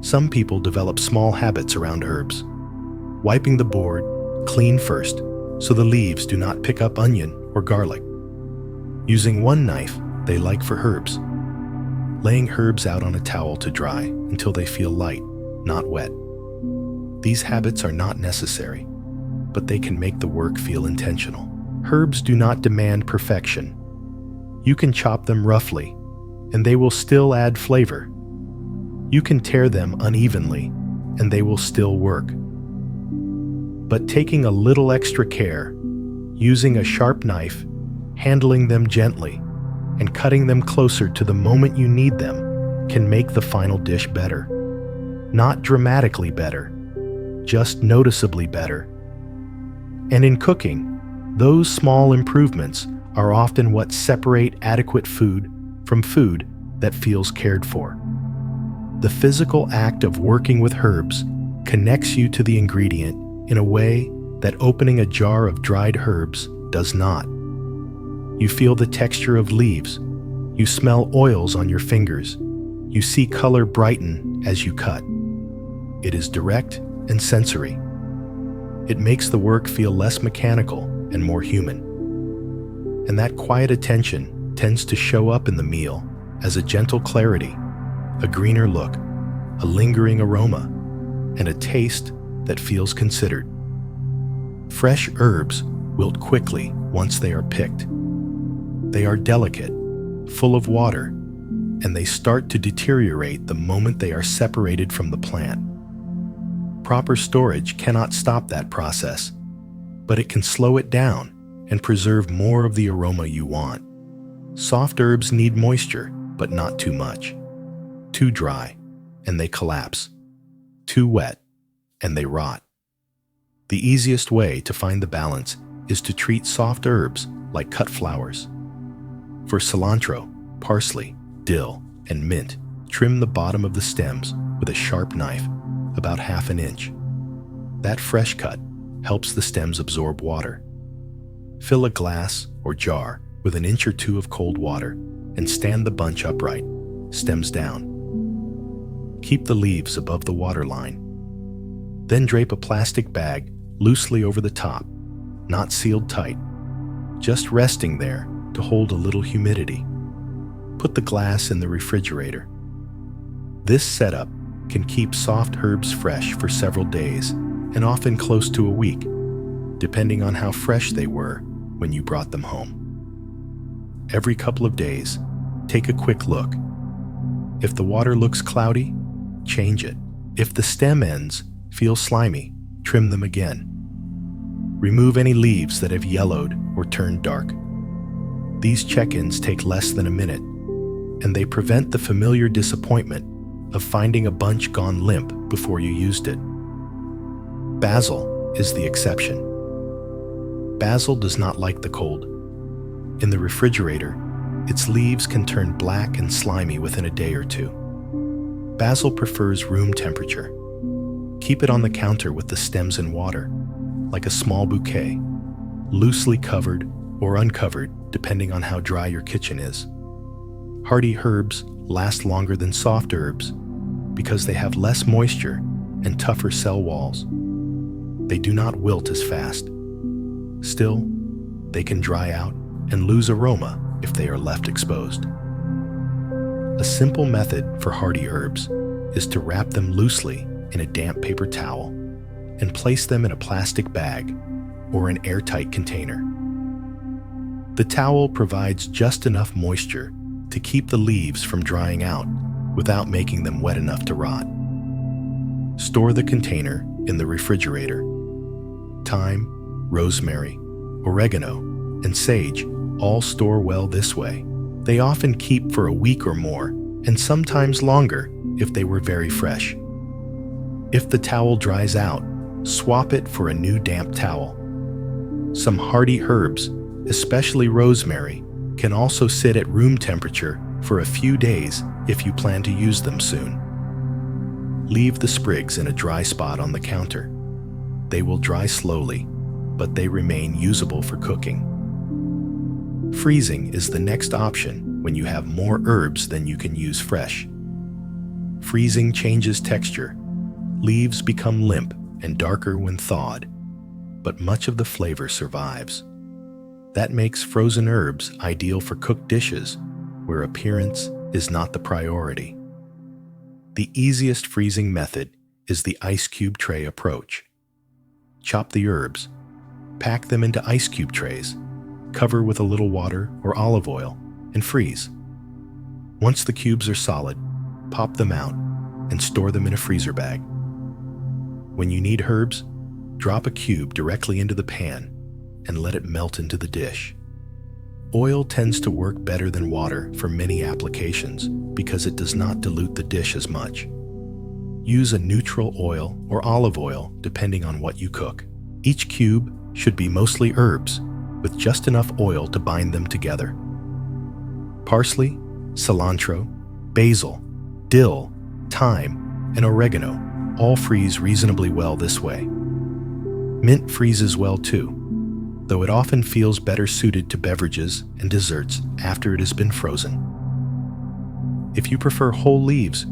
Some people develop small habits around herbs. Wiping the board clean first so the leaves do not pick up onion or garlic. Using one knife they like for herbs. Laying herbs out on a towel to dry until they feel light, not wet. These habits are not necessary, but they can make the work feel intentional. Herbs do not demand perfection. You can chop them roughly, and they will still add flavor. You can tear them unevenly, and they will still work. But taking a little extra care, using a sharp knife, handling them gently, and cutting them closer to the moment you need them can make the final dish better. Not dramatically better, just noticeably better. And in cooking, those small improvements are often what separate adequate food from food that feels cared for. The physical act of working with herbs connects you to the ingredient in a way that opening a jar of dried herbs does not. You feel the texture of leaves. You smell oils on your fingers. You see color brighten as you cut. It is direct and sensory. It makes the work feel less mechanical and more human. And that quiet attention tends to show up in the meal as a gentle clarity, a greener look, a lingering aroma, and a taste that feels considered. Fresh herbs wilt quickly once they are picked. They are delicate, full of water, and they start to deteriorate the moment they are separated from the plant. Proper storage cannot stop that process, but it can slow it down and preserve more of the aroma you want. Soft herbs need moisture, but not too much. Too dry, and they collapse. Too wet, and they rot. The easiest way to find the balance is to treat soft herbs like cut flowers. For cilantro, parsley, dill, and mint, trim the bottom of the stems with a sharp knife, about 1/2 inch. That fresh cut helps the stems absorb water. Fill a glass or jar with 1 inch or 2 of cold water and stand the bunch upright, stems down. Keep the leaves above the waterline. Then drape a plastic bag loosely over the top, not sealed tight, just resting there to hold a little humidity. Put the glass in the refrigerator. This setup can keep soft herbs fresh for several days and often close to a week, depending on how fresh they were when you brought them home. Every couple of days, take a quick look. If the water looks cloudy, change it. If the stem ends feel slimy, trim them again. Remove any leaves that have yellowed or turned dark. These check-ins take less than a minute, and they prevent the familiar disappointment of finding a bunch gone limp before you used it. Basil is the exception. Basil does not like the cold. In the refrigerator, its leaves can turn black and slimy within a day or two. Basil prefers room temperature. Keep it on the counter with the stems in water, like a small bouquet, loosely covered or uncovered depending on how dry your kitchen is. Hardy herbs last longer than soft herbs because they have less moisture and tougher cell walls. They do not wilt as fast. Still, they can dry out and lose aroma if they are left exposed. A simple method for hardy herbs is to wrap them loosely in a damp paper towel and place them in a plastic bag or an airtight container. The towel provides just enough moisture to keep the leaves from drying out without making them wet enough to rot. Store the container in the refrigerator. Thyme, rosemary, oregano, and sage all store well this way. They often keep for a week or more, and sometimes longer if they were very fresh. If the towel dries out, swap it for a new damp towel. Some hardy herbs, especially rosemary, can also sit at room temperature for a few days if you plan to use them soon. Leave the sprigs in a dry spot on the counter. They will dry slowly, but they remain usable for cooking. Freezing is the next option when you have more herbs than you can use fresh. Freezing changes texture. Leaves become limp and darker when thawed, but much of the flavor survives. That makes frozen herbs ideal for cooked dishes where appearance is not the priority. The easiest freezing method is the ice cube tray approach. Chop the herbs, pack them into ice cube trays, cover with a little water or olive oil, and freeze. Once the cubes are solid, pop them out and store them in a freezer bag. When you need herbs, drop a cube directly into the pan and let it melt into the dish. Oil tends to work better than water for many applications because it does not dilute the dish as much. Use a neutral oil or olive oil depending on what you cook. Each cube should be mostly herbs with just enough oil to bind them together. Parsley, cilantro, basil, dill, thyme, and oregano all freeze reasonably well this way. Mint freezes well too, though it often feels better suited to beverages and desserts after it has been frozen. If you prefer whole leaves,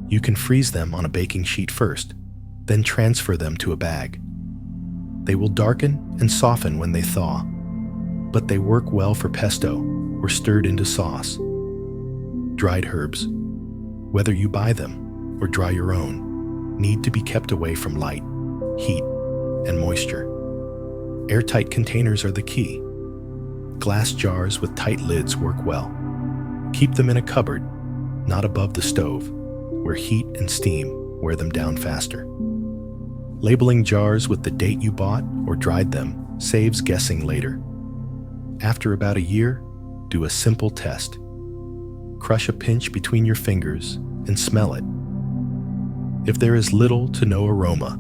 you can freeze them on a baking sheet first, then transfer them to a bag. They will darken and soften when they thaw, but they work well for pesto or stirred into sauce. Dried herbs, whether you buy them or dry your own, need to be kept away from light, heat, and moisture. Airtight containers are the key. Glass jars with tight lids work well. Keep them in a cupboard, not above the stove, where heat and steam wear them down faster. Labeling jars with the date you bought or dried them saves guessing later. After about a year, do a simple test. Crush a pinch between your fingers and smell it. If there is little to no aroma,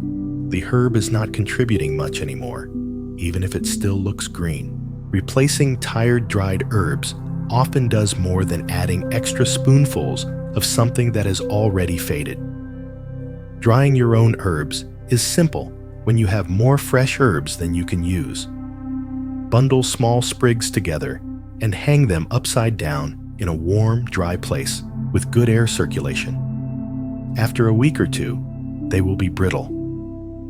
the herb is not contributing much anymore, even if it still looks green. Replacing tired dried herbs often does more than adding extra spoonfuls of something that has already faded. Drying your own herbs is simple when you have more fresh herbs than you can use. Bundle small sprigs together and hang them upside down in a warm, dry place with good air circulation. After a week or two, they will be brittle.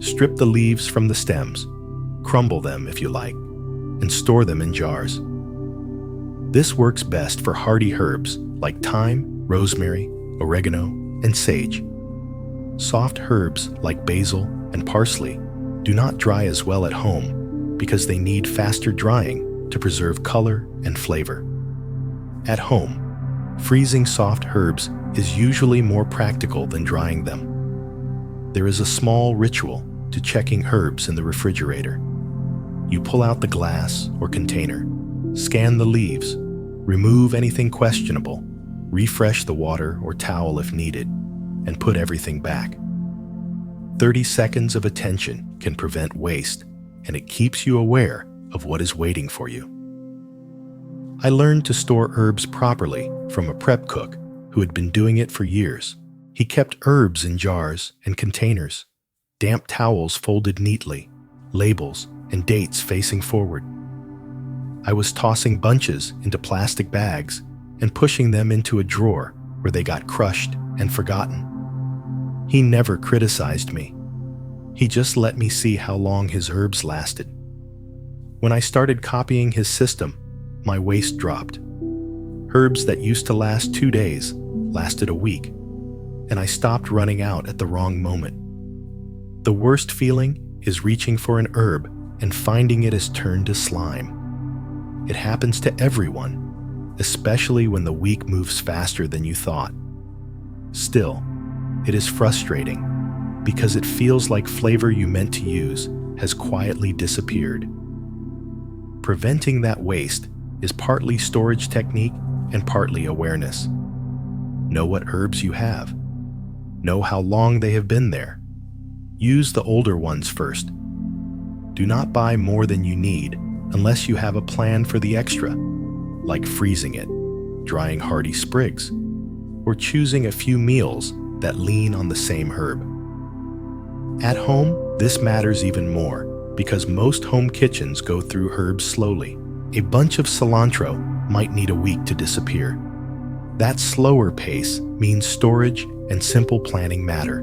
Strip the leaves from the stems, crumble them if you like, and store them in jars. This works best for hardy herbs like thyme, rosemary, oregano, and sage. Soft herbs like basil and parsley do not dry as well at home because they need faster drying to preserve color and flavor. At home, freezing soft herbs is usually more practical than drying them. There is a small ritual to checking herbs in the refrigerator. You pull out the glass or container, scan the leaves, remove anything questionable, refresh the water or towel if needed, and put everything back. 30 seconds of attention can prevent waste, and it keeps you aware of what is waiting for you. I learned to store herbs properly from a prep cook who had been doing it for years. He kept herbs in jars and containers, damp towels folded neatly, labels and dates facing forward. I was tossing bunches into plastic bags and pushing them into a drawer where they got crushed and forgotten. He never criticized me. He just let me see how long his herbs lasted. When I started copying his system, my waste dropped. Herbs that used to last 2 days lasted a week, and I stopped running out at the wrong moment. The worst feeling is reaching for an herb and finding it has turned to slime. It happens to everyone, especially when the week moves faster than you thought. Still, it is frustrating because it feels like flavor you meant to use has quietly disappeared. Preventing that waste is partly storage technique and partly awareness. Know what herbs you have. Know how long they have been there. Use the older ones first. Do not buy more than you need unless you have a plan for the extra, like freezing it, drying hardy sprigs, or choosing a few meals that lean on the same herb. At home, this matters even more because most home kitchens go through herbs slowly. A bunch of cilantro might need a week to disappear. That slower pace means storage and simple planning matter.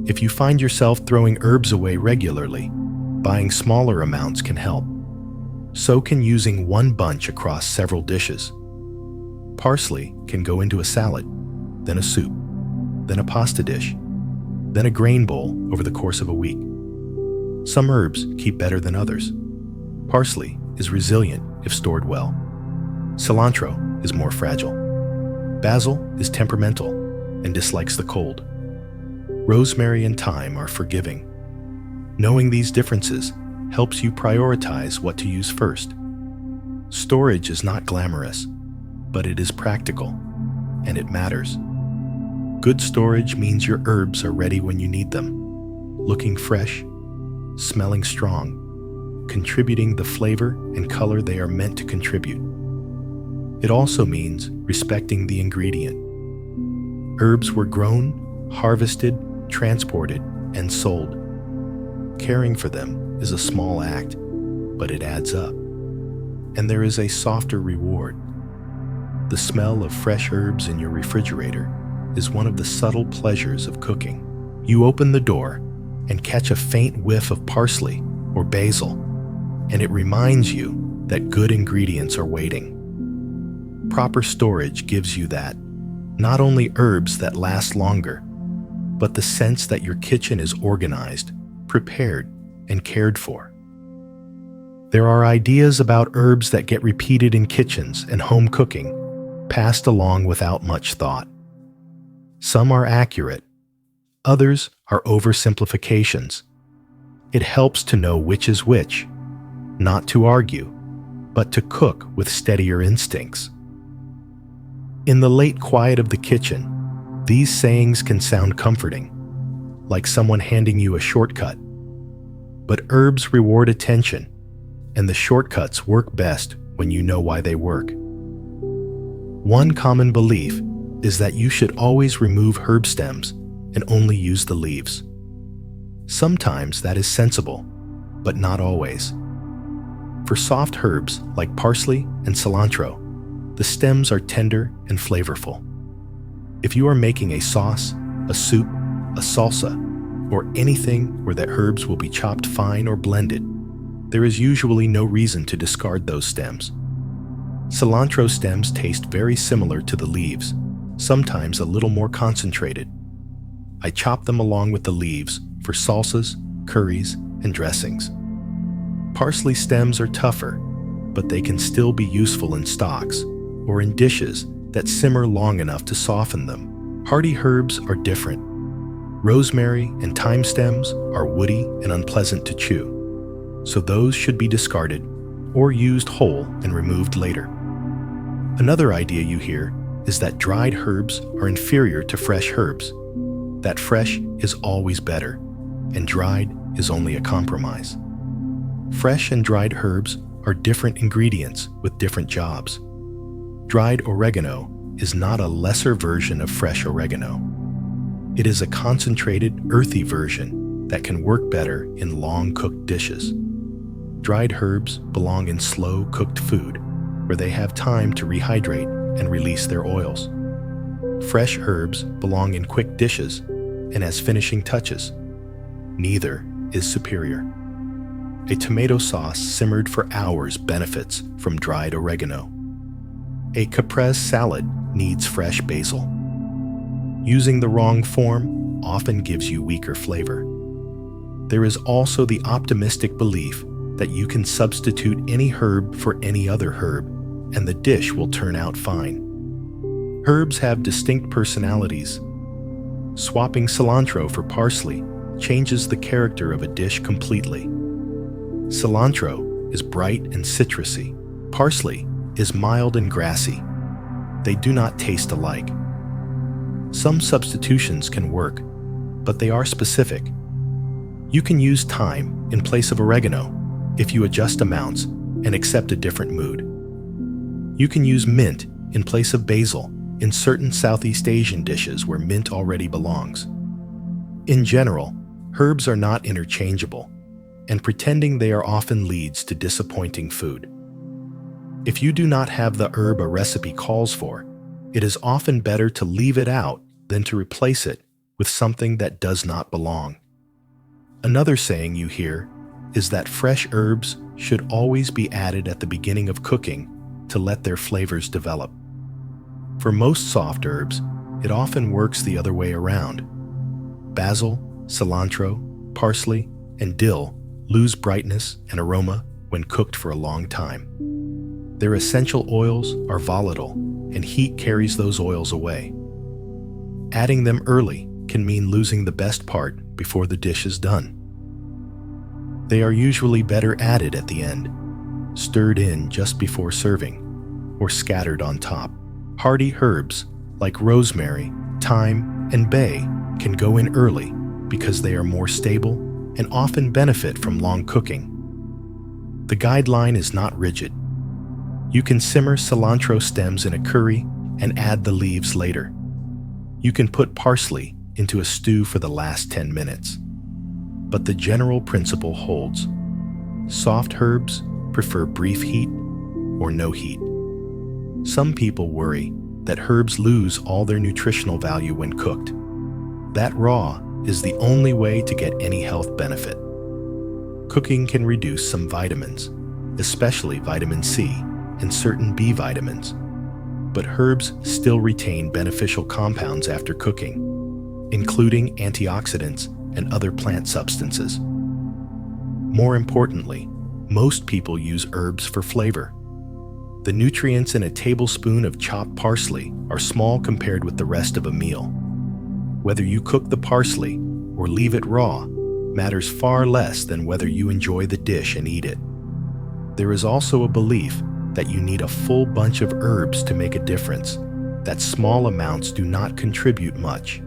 If you find yourself throwing herbs away regularly, buying smaller amounts can help. So can using one bunch across several dishes. Parsley can go into a salad, then a soup, then a pasta dish, then a grain bowl over the course of a week. Some herbs keep better than others. Parsley is resilient if stored well. Cilantro is more fragile. Basil is temperamental and dislikes the cold. Rosemary and thyme are forgiving. Knowing these differences helps you prioritize what to use first. Storage is not glamorous, but it is practical, and it matters. Good storage means your herbs are ready when you need them, looking fresh, smelling strong, contributing the flavor and color they are meant to contribute. It also means respecting the ingredient. Herbs were grown, harvested, transported, and sold. Caring for them is a small act, but it adds up. And there is a softer reward. The smell of fresh herbs in your refrigerator is one of the subtle pleasures of cooking. You open the door and catch a faint whiff of parsley or basil, and it reminds you that good ingredients are waiting. Proper storage gives you that, not only herbs that last longer, but the sense that your kitchen is organized, prepared, and cared for. There are ideas about herbs that get repeated in kitchens and home cooking, passed along without much thought. Some are accurate, others are oversimplifications. It helps to know which is which, not to argue, but to cook with steadier instincts. In the late quiet of the kitchen, these sayings can sound comforting, like someone handing you a shortcut. But herbs reward attention, and the shortcuts work best when you know why they work. One common belief is that you should always remove herb stems and only use the leaves. Sometimes that is sensible, but not always. For soft herbs like parsley and cilantro, the stems are tender and flavorful. If you are making a sauce, a soup, a salsa, or anything where the herbs will be chopped fine or blended, there is usually no reason to discard those stems. Cilantro stems taste very similar to the leaves, sometimes a little more concentrated. I chop them along with the leaves for salsas, curries, and dressings. Parsley stems are tougher, but they can still be useful in stocks or in dishes that simmer long enough to soften them. Hardy herbs are different. Rosemary and thyme stems are woody and unpleasant to chew, so those should be discarded or used whole and removed later. Another idea you hear is that dried herbs are inferior to fresh herbs, that fresh is always better, and dried is only a compromise. Fresh and dried herbs are different ingredients with different jobs. Dried oregano is not a lesser version of fresh oregano. It is a concentrated, earthy version that can work better in long-cooked dishes. Dried herbs belong in slow-cooked food, where they have time to rehydrate and release their oils. Fresh herbs belong in quick dishes and as finishing touches. Neither is superior. A tomato sauce simmered for hours benefits from dried oregano. A caprese salad needs fresh basil. Using the wrong form often gives you weaker flavor. There is also the optimistic belief that you can substitute any herb for any other herb and the dish will turn out fine. Herbs have distinct personalities. Swapping cilantro for parsley changes the character of a dish completely. Cilantro is bright and citrusy. Parsley is mild and grassy. They do not taste alike. Some substitutions can work, but they are specific. You can use thyme in place of oregano if you adjust amounts and accept a different mood. You can use mint in place of basil in certain Southeast Asian dishes where mint already belongs. In general, herbs are not interchangeable, and pretending they are often leads to disappointing food. If you do not have the herb a recipe calls for, it is often better to leave it out than to replace it with something that does not belong. Another saying you hear is that fresh herbs should always be added at the beginning of cooking to let their flavors develop. For most soft herbs, it often works the other way around. Basil, cilantro, parsley, and dill lose brightness and aroma when cooked for a long time. Their essential oils are volatile, and heat carries those oils away. Adding them early can mean losing the best part before the dish is done. They are usually better added at the end, stirred in just before serving, or scattered on top. Hardy herbs like rosemary, thyme, and bay can go in early because they are more stable and often benefit from long cooking. The guideline is not rigid. You can simmer cilantro stems in a curry and add the leaves later. You can put parsley into a stew for the last 10 minutes. But the general principle holds. Soft herbs prefer brief heat or no heat. Some people worry that herbs lose all their nutritional value when cooked. That raw is the only way to get any health benefit. Cooking can reduce some vitamins, especially vitamin C and certain B vitamins, but herbs still retain beneficial compounds after cooking, including antioxidants and other plant substances. More importantly, most people use herbs for flavor. The nutrients in a tablespoon of chopped parsley are small compared with the rest of a meal. Whether you cook the parsley or leave it raw matters far less than whether you enjoy the dish and eat it. There is also a belief that you need a full bunch of herbs to make a difference, that small amounts do not contribute much.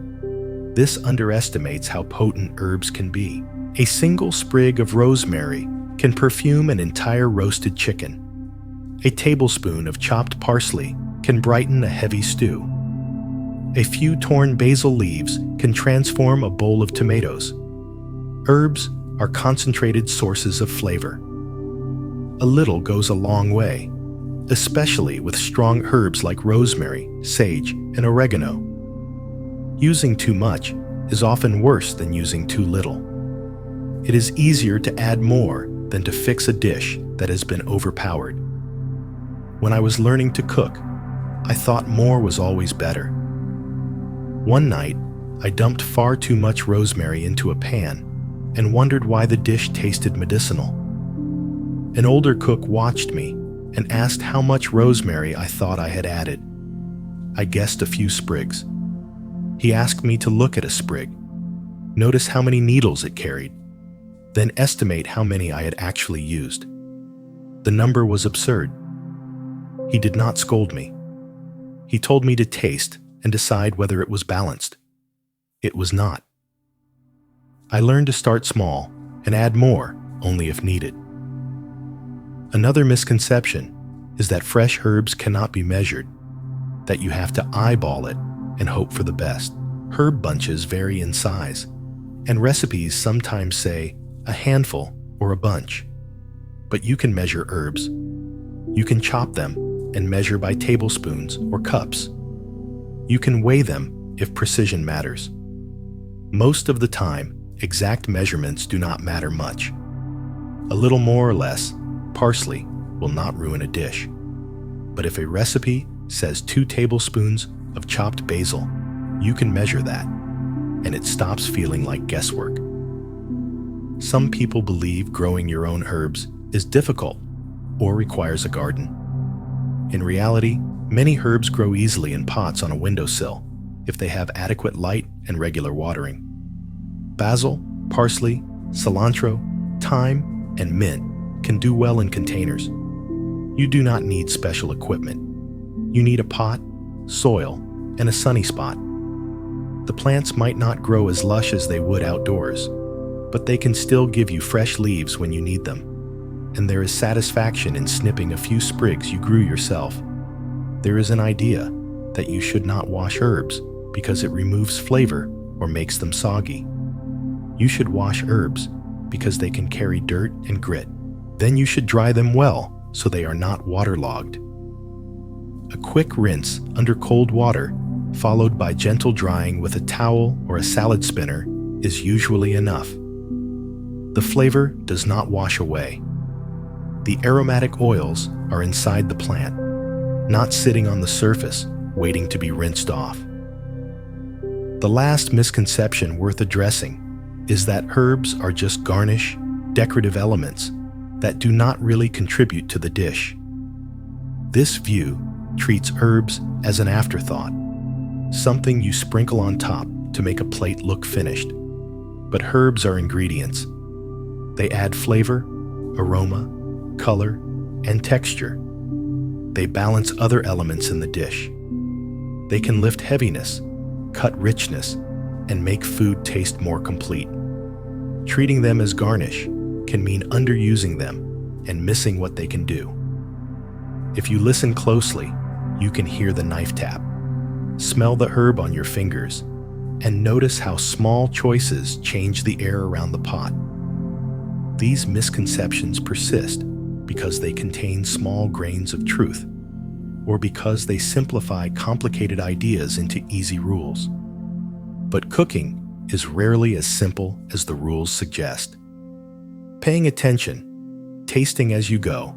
This underestimates how potent herbs can be. A single sprig of rosemary can perfume an entire roasted chicken. A tablespoon of chopped parsley can brighten a heavy stew. A few torn basil leaves can transform a bowl of tomatoes. Herbs are concentrated sources of flavor. A little goes a long way, especially with strong herbs like rosemary, sage, and oregano. Using too much is often worse than using too little. It is easier to add more than to fix a dish that has been overpowered. When I was learning to cook, I thought more was always better. One night, I dumped far too much rosemary into a pan and wondered why the dish tasted medicinal. An older cook watched me and asked how much rosemary I thought I had added. I guessed a few sprigs. He asked me to look at a sprig, notice how many needles it carried, then estimate how many I had actually used. The number was absurd. He did not scold me. He told me to taste and decide whether it was balanced. It was not. I learned to start small and add more only if needed. Another misconception is that fresh herbs cannot be measured, that you have to eyeball it and hope for the best. Herb bunches vary in size, and recipes sometimes say a handful or a bunch. But you can measure herbs. You can chop them and measure by tablespoons or cups. You can weigh them if precision matters. Most of the time, exact measurements do not matter much. A little more or less parsley will not ruin a dish. But if a recipe says 2 tablespoons of chopped basil, you can measure that, and it stops feeling like guesswork. Some people believe growing your own herbs is difficult or requires a garden. In reality, many herbs grow easily in pots on a windowsill if they have adequate light and regular watering. Basil, parsley, cilantro, thyme, and mint can do well in containers. You do not need special equipment. You need a pot, soil, and a sunny spot. The plants might not grow as lush as they would outdoors, but they can still give you fresh leaves when you need them. And there is satisfaction in snipping a few sprigs you grew yourself. There is an idea that you should not wash herbs because it removes flavor or makes them soggy. You should wash herbs because they can carry dirt and grit. Then you should dry them well so they are not waterlogged. A quick rinse under cold water, followed by gentle drying with a towel or a salad spinner, is usually enough. The flavor does not wash away. The aromatic oils are inside the plant, not sitting on the surface, waiting to be rinsed off. The last misconception worth addressing is that herbs are just garnish, decorative elements that do not really contribute to the dish. This view treats herbs as an afterthought, something you sprinkle on top to make a plate look finished. But herbs are ingredients. They add flavor, aroma, color, and texture. They balance other elements in the dish. They can lift heaviness, cut richness, and make food taste more complete. Treating them as garnish can mean underusing them and missing what they can do. If you listen closely, you can hear the knife tap, smell the herb on your fingers, and notice how small choices change the air around the pot. These misconceptions persist because they contain small grains of truth, or because they simplify complicated ideas into easy rules. But cooking is rarely as simple as the rules suggest. Paying attention, tasting as you go,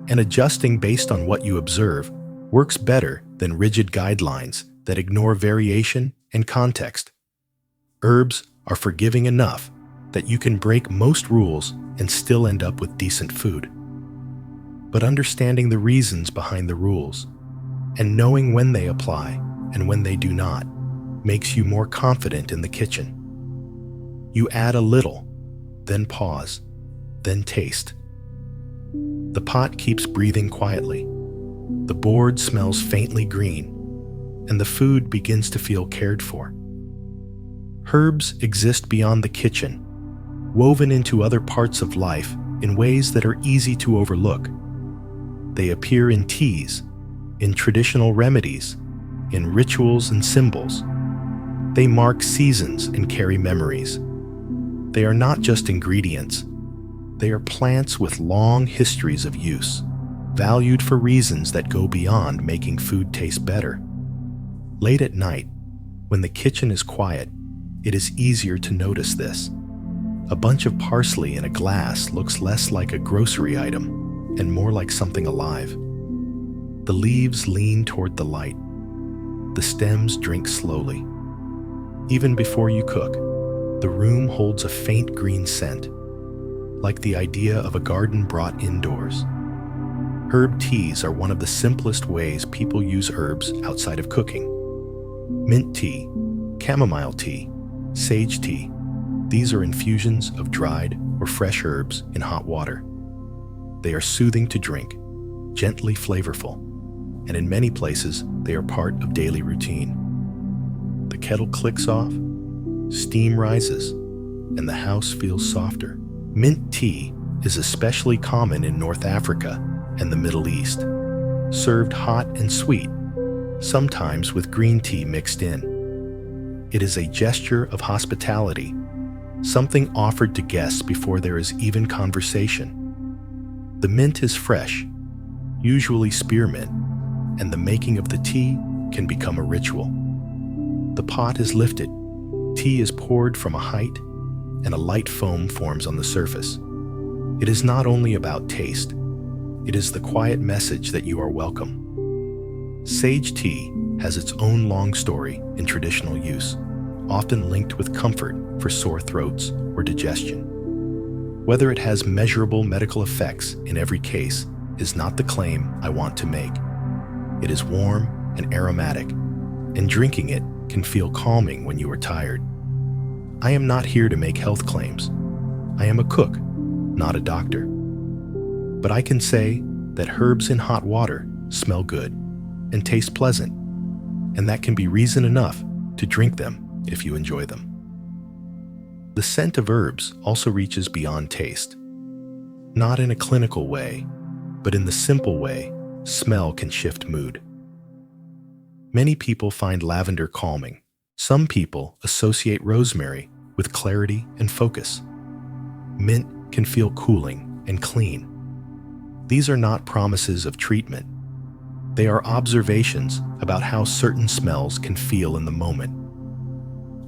and adjusting based on what you observe works better than rigid guidelines that ignore variation and context. Herbs are forgiving enough that you can break most rules and still end up with decent food. But understanding the reasons behind the rules and knowing when they apply and when they do not makes you more confident in the kitchen. You add a little, then pause, then taste. The pot keeps breathing quietly. The board smells faintly green, and the food begins to feel cared for. Herbs exist beyond the kitchen, woven into other parts of life in ways that are easy to overlook. They appear in teas, in traditional remedies, in rituals and symbols. They mark seasons and carry memories. They are not just ingredients. They are plants with long histories of use, valued for reasons that go beyond making food taste better. Late at night, When the kitchen is quiet, it is easier to notice this. A bunch of parsley in a glass looks less like a grocery item and more like something alive. The leaves lean toward the light. The stems drink slowly. Even before you cook, the room holds a faint green scent, like the idea of a garden brought indoors. Herb teas are one of the simplest ways people use herbs outside of cooking. Mint tea, chamomile tea, sage tea, these are infusions of dried or fresh herbs in hot water. They are soothing to drink, gently flavorful, and in many places they are part of daily routine. The kettle clicks off, steam rises, and the house feels softer. Mint tea is especially common in North Africa and the Middle East, served hot and sweet, sometimes with green tea mixed in. It is a gesture of hospitality, something offered to guests before there is even conversation. The mint is fresh, usually spearmint, and the making of the tea can become a ritual. The pot is lifted, tea is poured from a height, and a light foam forms on the surface. It is not only about taste, it is the quiet message that you are welcome. Sage tea has its own long story in traditional use, often linked with comfort for sore throats or digestion. Whether it has measurable medical effects in every case is not the claim I want to make. It is warm and aromatic, and drinking it can feel calming when you are tired. I am not here to make health claims. I am a cook, not a doctor. But I can say that herbs in hot water smell good and taste pleasant, and that can be reason enough to drink them if you enjoy them. The scent of herbs also reaches beyond taste. Not in a clinical way, but in the simple way smell can shift mood. Many people find lavender calming. Some people associate rosemary with clarity and focus. Mint can feel cooling and clean. These are not promises of treatment. They are observations about how certain smells can feel in the moment.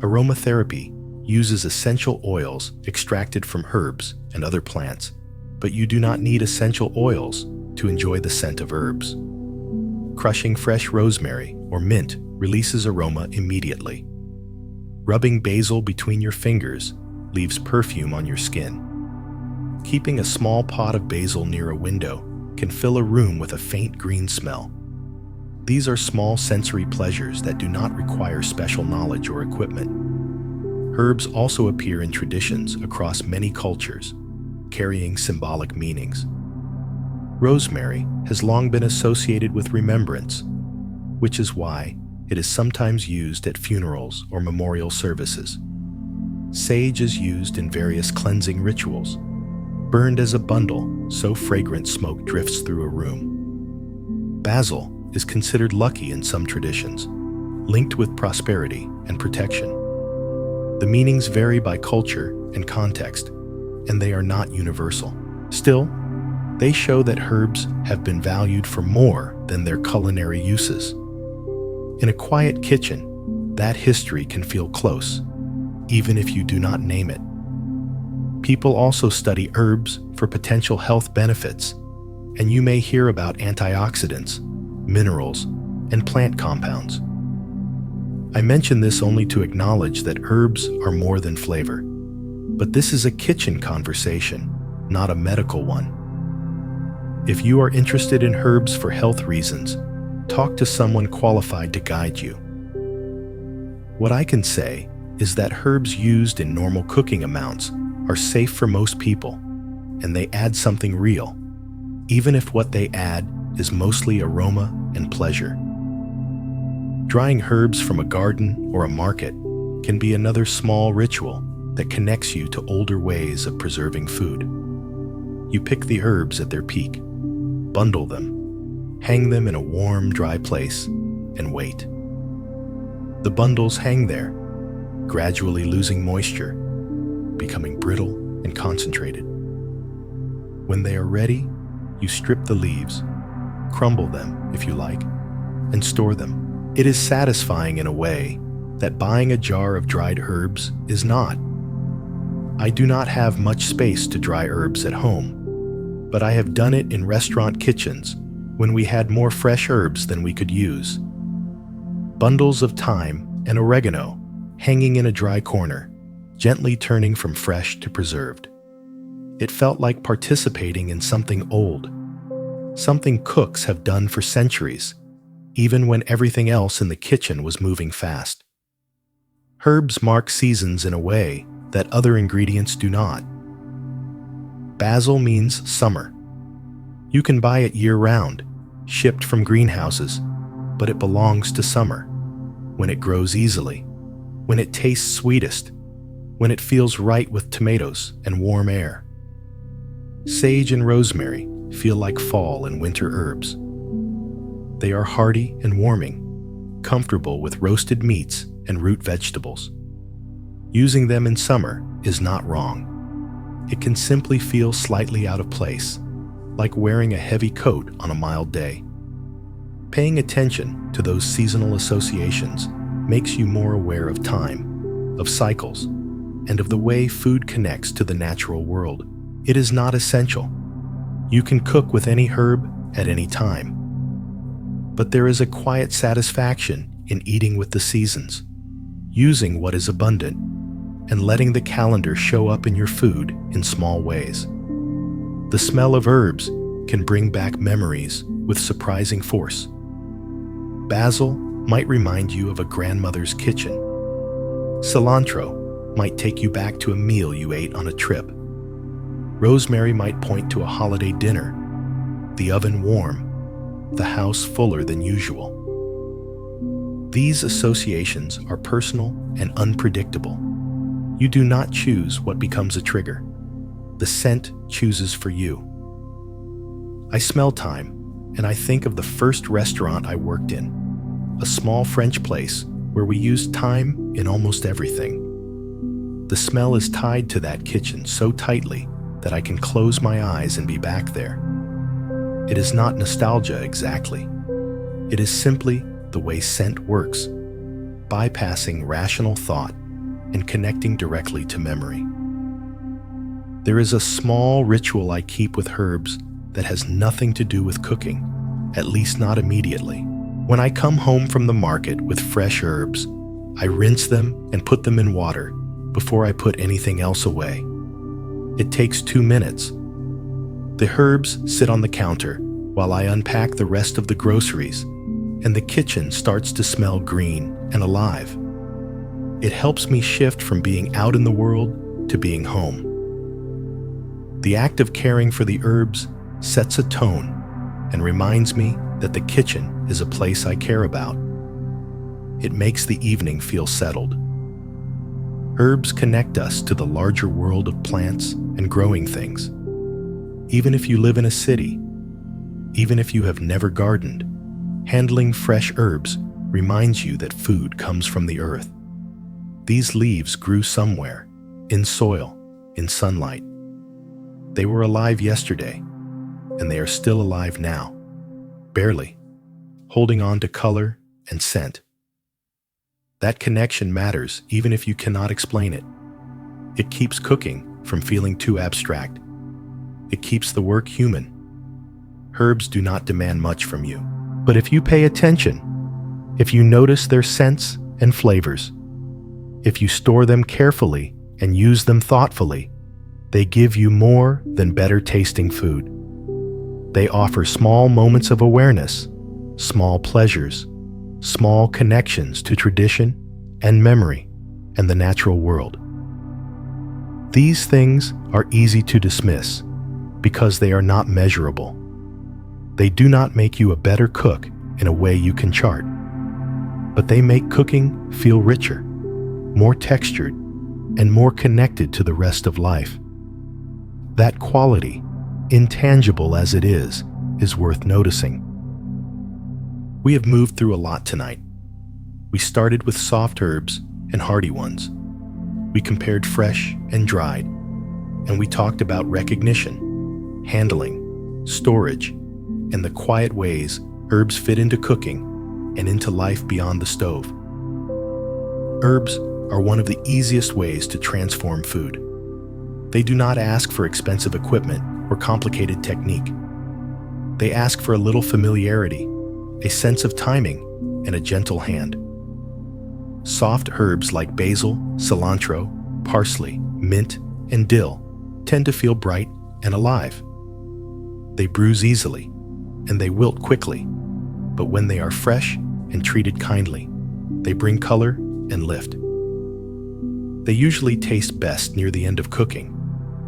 Aromatherapy uses essential oils extracted from herbs and other plants, but you do not need essential oils to enjoy the scent of herbs. Crushing fresh rosemary or mint releases aroma immediately. Rubbing basil between your fingers leaves perfume on your skin. Keeping a small pot of basil near a window can fill a room with a faint green smell. These are small sensory pleasures that do not require special knowledge or equipment. Herbs also appear in traditions across many cultures, carrying symbolic meanings. Rosemary has long been associated with remembrance, which is why it is sometimes used at funerals or memorial services. Sage is used in various cleansing rituals, burned as a bundle so fragrant smoke drifts through a room. Basil is considered lucky in some traditions, linked with prosperity and protection. The meanings vary by culture and context, and they are not universal. Still, they show that herbs have been valued for more than their culinary uses. In a quiet kitchen, that history can feel close, even if you do not name it. People also study herbs for potential health benefits, and you may hear about antioxidants, minerals, and plant compounds. I mention this only to acknowledge that herbs are more than flavor, but this is a kitchen conversation, not a medical one. If you are interested in herbs for health reasons, talk to someone qualified to guide you. What I can say is that herbs used in normal cooking amounts are safe for most people, and they add something real, even if what they add is mostly aroma and pleasure. Drying herbs from a garden or a market can be another small ritual that connects you to older ways of preserving food. You pick the herbs at their peak, bundle them, hang them in a warm, dry place, and wait. The bundles hang there, gradually losing moisture, becoming brittle and concentrated. When they are ready, you strip the leaves, crumble them if you like, and store them. It is satisfying in a way, that buying a jar of dried herbs is not. I do not have much space to dry herbs at home, but I have done it in restaurant kitchens when we had more fresh herbs than we could use. Bundles of thyme and oregano hanging in a dry corner, gently turning from fresh to preserved. It felt like participating in something old, something cooks have done for centuries, even when everything else in the kitchen was moving fast. Herbs mark seasons in a way that other ingredients do not. Basil means summer. You can buy it year-round, shipped from greenhouses, but it belongs to summer, when it grows easily, when it tastes sweetest, when it feels right with tomatoes and warm air. Sage and rosemary feel like fall and winter herbs. They are hearty and warming, comfortable with roasted meats and root vegetables. Using them in summer is not wrong. It can simply feel slightly out of place, like wearing a heavy coat on a mild day. Paying attention to those seasonal associations makes you more aware of time, of cycles, and of the way food connects to the natural world. It is not essential. You can cook with any herb at any time. But there is a quiet satisfaction in eating with the seasons, using what is abundant, and letting the calendar show up in your food in small ways. The smell of herbs can bring back memories with surprising force. Basil might remind you of a grandmother's kitchen. Cilantro might take you back to a meal you ate on a trip. Rosemary might point to a holiday dinner, the oven warm, the house fuller than usual. These associations are personal and unpredictable. You do not choose what becomes a trigger. The scent chooses for you. I smell thyme, and I think of the first restaurant I worked in, a small French place where we used thyme in almost everything. The smell is tied to that kitchen so tightly that I can close my eyes and be back there. It is not nostalgia exactly. It is simply the way scent works, bypassing rational thought and connecting directly to memory. There is a small ritual I keep with herbs that has nothing to do with cooking, at least not immediately. When I come home from the market with fresh herbs, I rinse them and put them in water before I put anything else away. It takes 2 minutes. The herbs sit on the counter while I unpack the rest of the groceries, and the kitchen starts to smell green and alive. It helps me shift from being out in the world to being home. The act of caring for the herbs sets a tone and reminds me that the kitchen is a place I care about. It makes the evening feel settled. Herbs connect us to the larger world of plants and growing things. Even if you live in a city, even if you have never gardened, handling fresh herbs reminds you that food comes from the earth. These leaves grew somewhere, in soil, in sunlight. They were alive yesterday, and they are still alive now, barely, holding on to color and scent. That connection matters even if you cannot explain it. It keeps cooking from feeling too abstract. It keeps the work human. Herbs do not demand much from you, but if you pay attention, if you notice their scents and flavors, if you store them carefully and use them thoughtfully, they give you more than better tasting food. They offer small moments of awareness, small pleasures, small connections to tradition and memory and the natural world. These things are easy to dismiss because they are not measurable. They do not make you a better cook in a way you can chart, but they make cooking feel richer, more textured, and more connected to the rest of life. That quality, intangible as it is worth noticing. We have moved through a lot tonight. We started with soft herbs and hardy ones. We compared fresh and dried, and we talked about recognition, handling, storage, and the quiet ways herbs fit into cooking and into life beyond the stove. Herbs are one of the easiest ways to transform food. They do not ask for expensive equipment or complicated technique. They ask for a little familiarity, a sense of timing, and a gentle hand. Soft herbs like basil, cilantro, parsley, mint, and dill tend to feel bright and alive. They bruise easily, and they wilt quickly, but when they are fresh and treated kindly, they bring color and lift. They usually taste best near the end of cooking,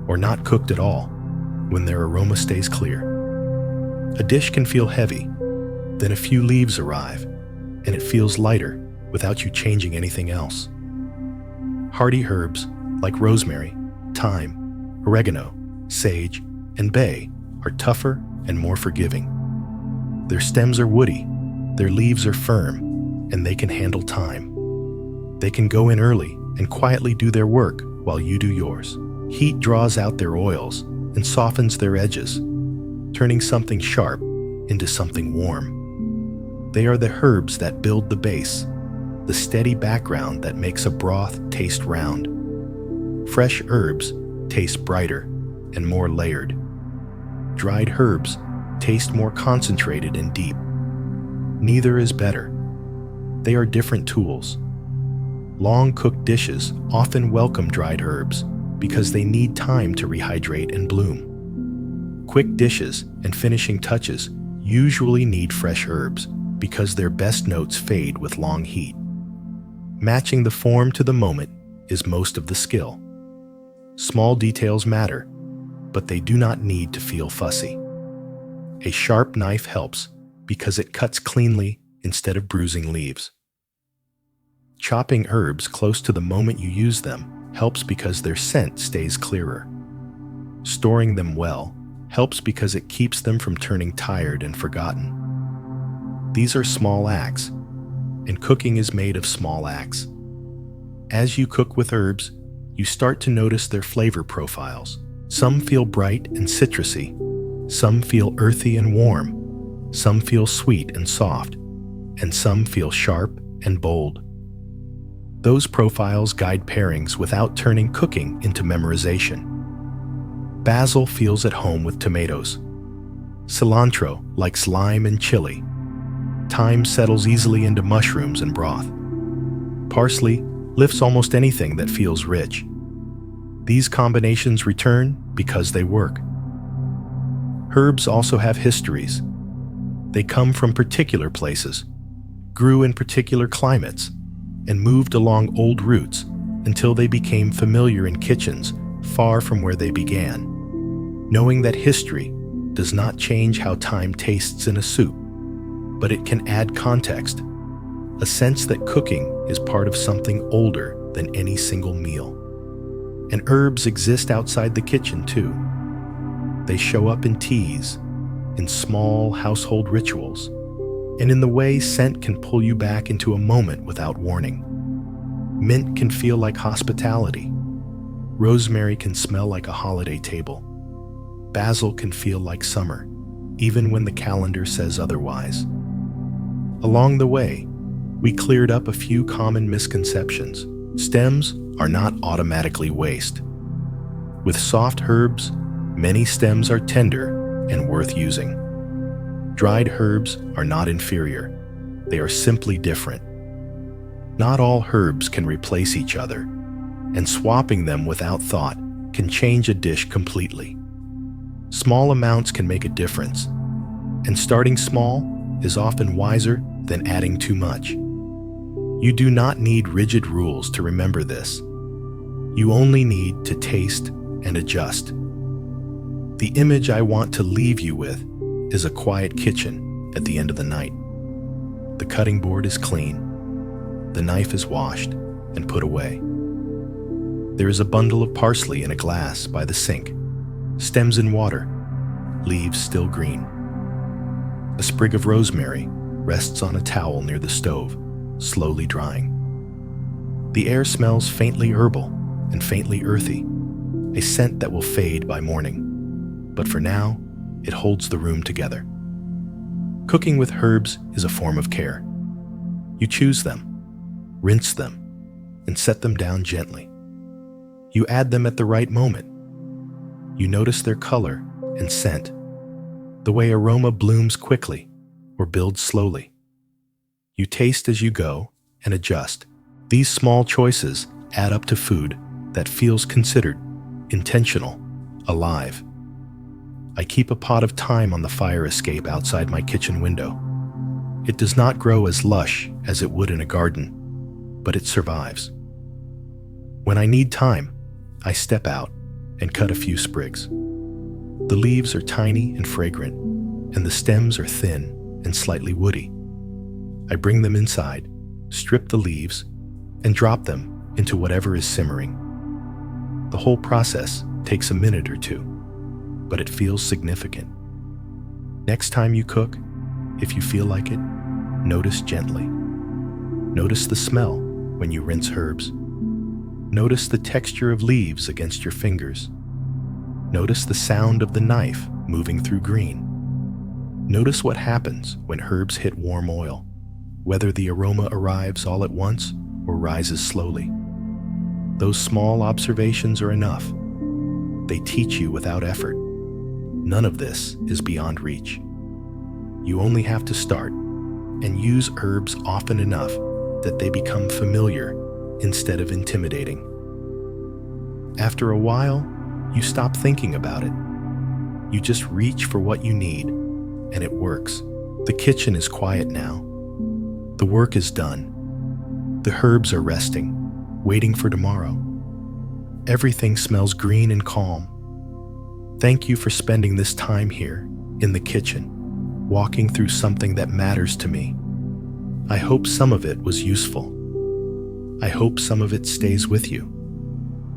or not cooked at all, when their aroma stays clear. A dish can feel heavy, then a few leaves arrive, and it feels lighter without you changing anything else. Hardy herbs like rosemary, thyme, oregano, sage, and bay are tougher and more forgiving. Their stems are woody, their leaves are firm, and they can handle time. They can go in early and quietly do their work while you do yours. Heat draws out their oils and softens their edges, turning something sharp into something warm. They are the herbs that build the base, the steady background that makes a broth taste round. Fresh herbs taste brighter and more layered. Dried herbs taste more concentrated and deep. Neither is better. They are different tools. Long-cooked dishes often welcome dried herbs because they need time to rehydrate and bloom. Quick dishes and finishing touches usually need fresh herbs because their best notes fade with long heat. Matching the form to the moment is most of the skill. Small details matter, but they do not need to feel fussy. A sharp knife helps because it cuts cleanly instead of bruising leaves. Chopping herbs close to the moment you use them helps because their scent stays clearer. Storing them well helps because it keeps them from turning tired and forgotten. These are small acts, and cooking is made of small acts. As you cook with herbs, you start to notice their flavor profiles. Some feel bright and citrusy, some feel earthy and warm, some feel sweet and soft, and some feel sharp and bold. Those profiles guide pairings without turning cooking into memorization. Basil feels at home with tomatoes. Cilantro likes lime and chili. Thyme settles easily into mushrooms and broth. Parsley lifts almost anything that feels rich. These combinations return because they work. Herbs also have histories. They come from particular places, grew in particular climates, and moved along old routes until they became familiar in kitchens far from where they began. Knowing that history does not change how thyme tastes in a soup, but it can add context, a sense that cooking is part of something older than any single meal. And herbs exist outside the kitchen too. They show up in teas, in small household rituals, and in the way scent can pull you back into a moment without warning. Mint can feel like hospitality. Rosemary can smell like a holiday table. Basil can feel like summer, even when the calendar says otherwise. Along the way, we cleared up a few common misconceptions. Stems are not automatically waste. With soft herbs, many stems are tender and worth using. Dried herbs are not inferior. They are simply different. Not all herbs can replace each other, and swapping them without thought can change a dish completely. Small amounts can make a difference, and starting small is often wiser than adding too much. You do not need rigid rules to remember this. You only need to taste and adjust. The image I want to leave you with is a quiet kitchen at the end of the night. The cutting board is clean. The knife is washed and put away. There is a bundle of parsley in a glass by the sink, stems in water, leaves still green. A sprig of rosemary rests on a towel near the stove, slowly drying. The air smells faintly herbal and faintly earthy, a scent that will fade by morning. But for now, it holds the room together. Cooking with herbs is a form of care. You choose them, rinse them, and set them down gently. You add them at the right moment. You notice their color and scent, the way aroma blooms quickly or builds slowly. You taste as you go and adjust. These small choices add up to food that feels considered, intentional, alive. I keep a pot of thyme on the fire escape outside my kitchen window. It does not grow as lush as it would in a garden, but it survives. When I need thyme, I step out and cut a few sprigs. The leaves are tiny and fragrant, and the stems are thin and slightly woody. I bring them inside, strip the leaves, and drop them into whatever is simmering. The whole process takes a minute or two, but it feels significant. Next time you cook, if you feel like it, notice gently. Notice the smell when you rinse herbs. Notice the texture of leaves against your fingers. Notice the sound of the knife moving through green. Notice what happens when herbs hit warm oil, whether the aroma arrives all at once or rises slowly. Those small observations are enough. They teach you without effort. None of this is beyond reach. You only have to start and use herbs often enough that they become familiar instead of intimidating. After a while, you stop thinking about it. You just reach for what you need, and it works. The kitchen is quiet now. The work is done. The herbs are resting, waiting for tomorrow. Everything smells green and calm. Thank you for spending this time here, in the kitchen, walking through something that matters to me. I hope some of it was useful. I hope some of it stays with you.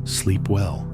Sleep well.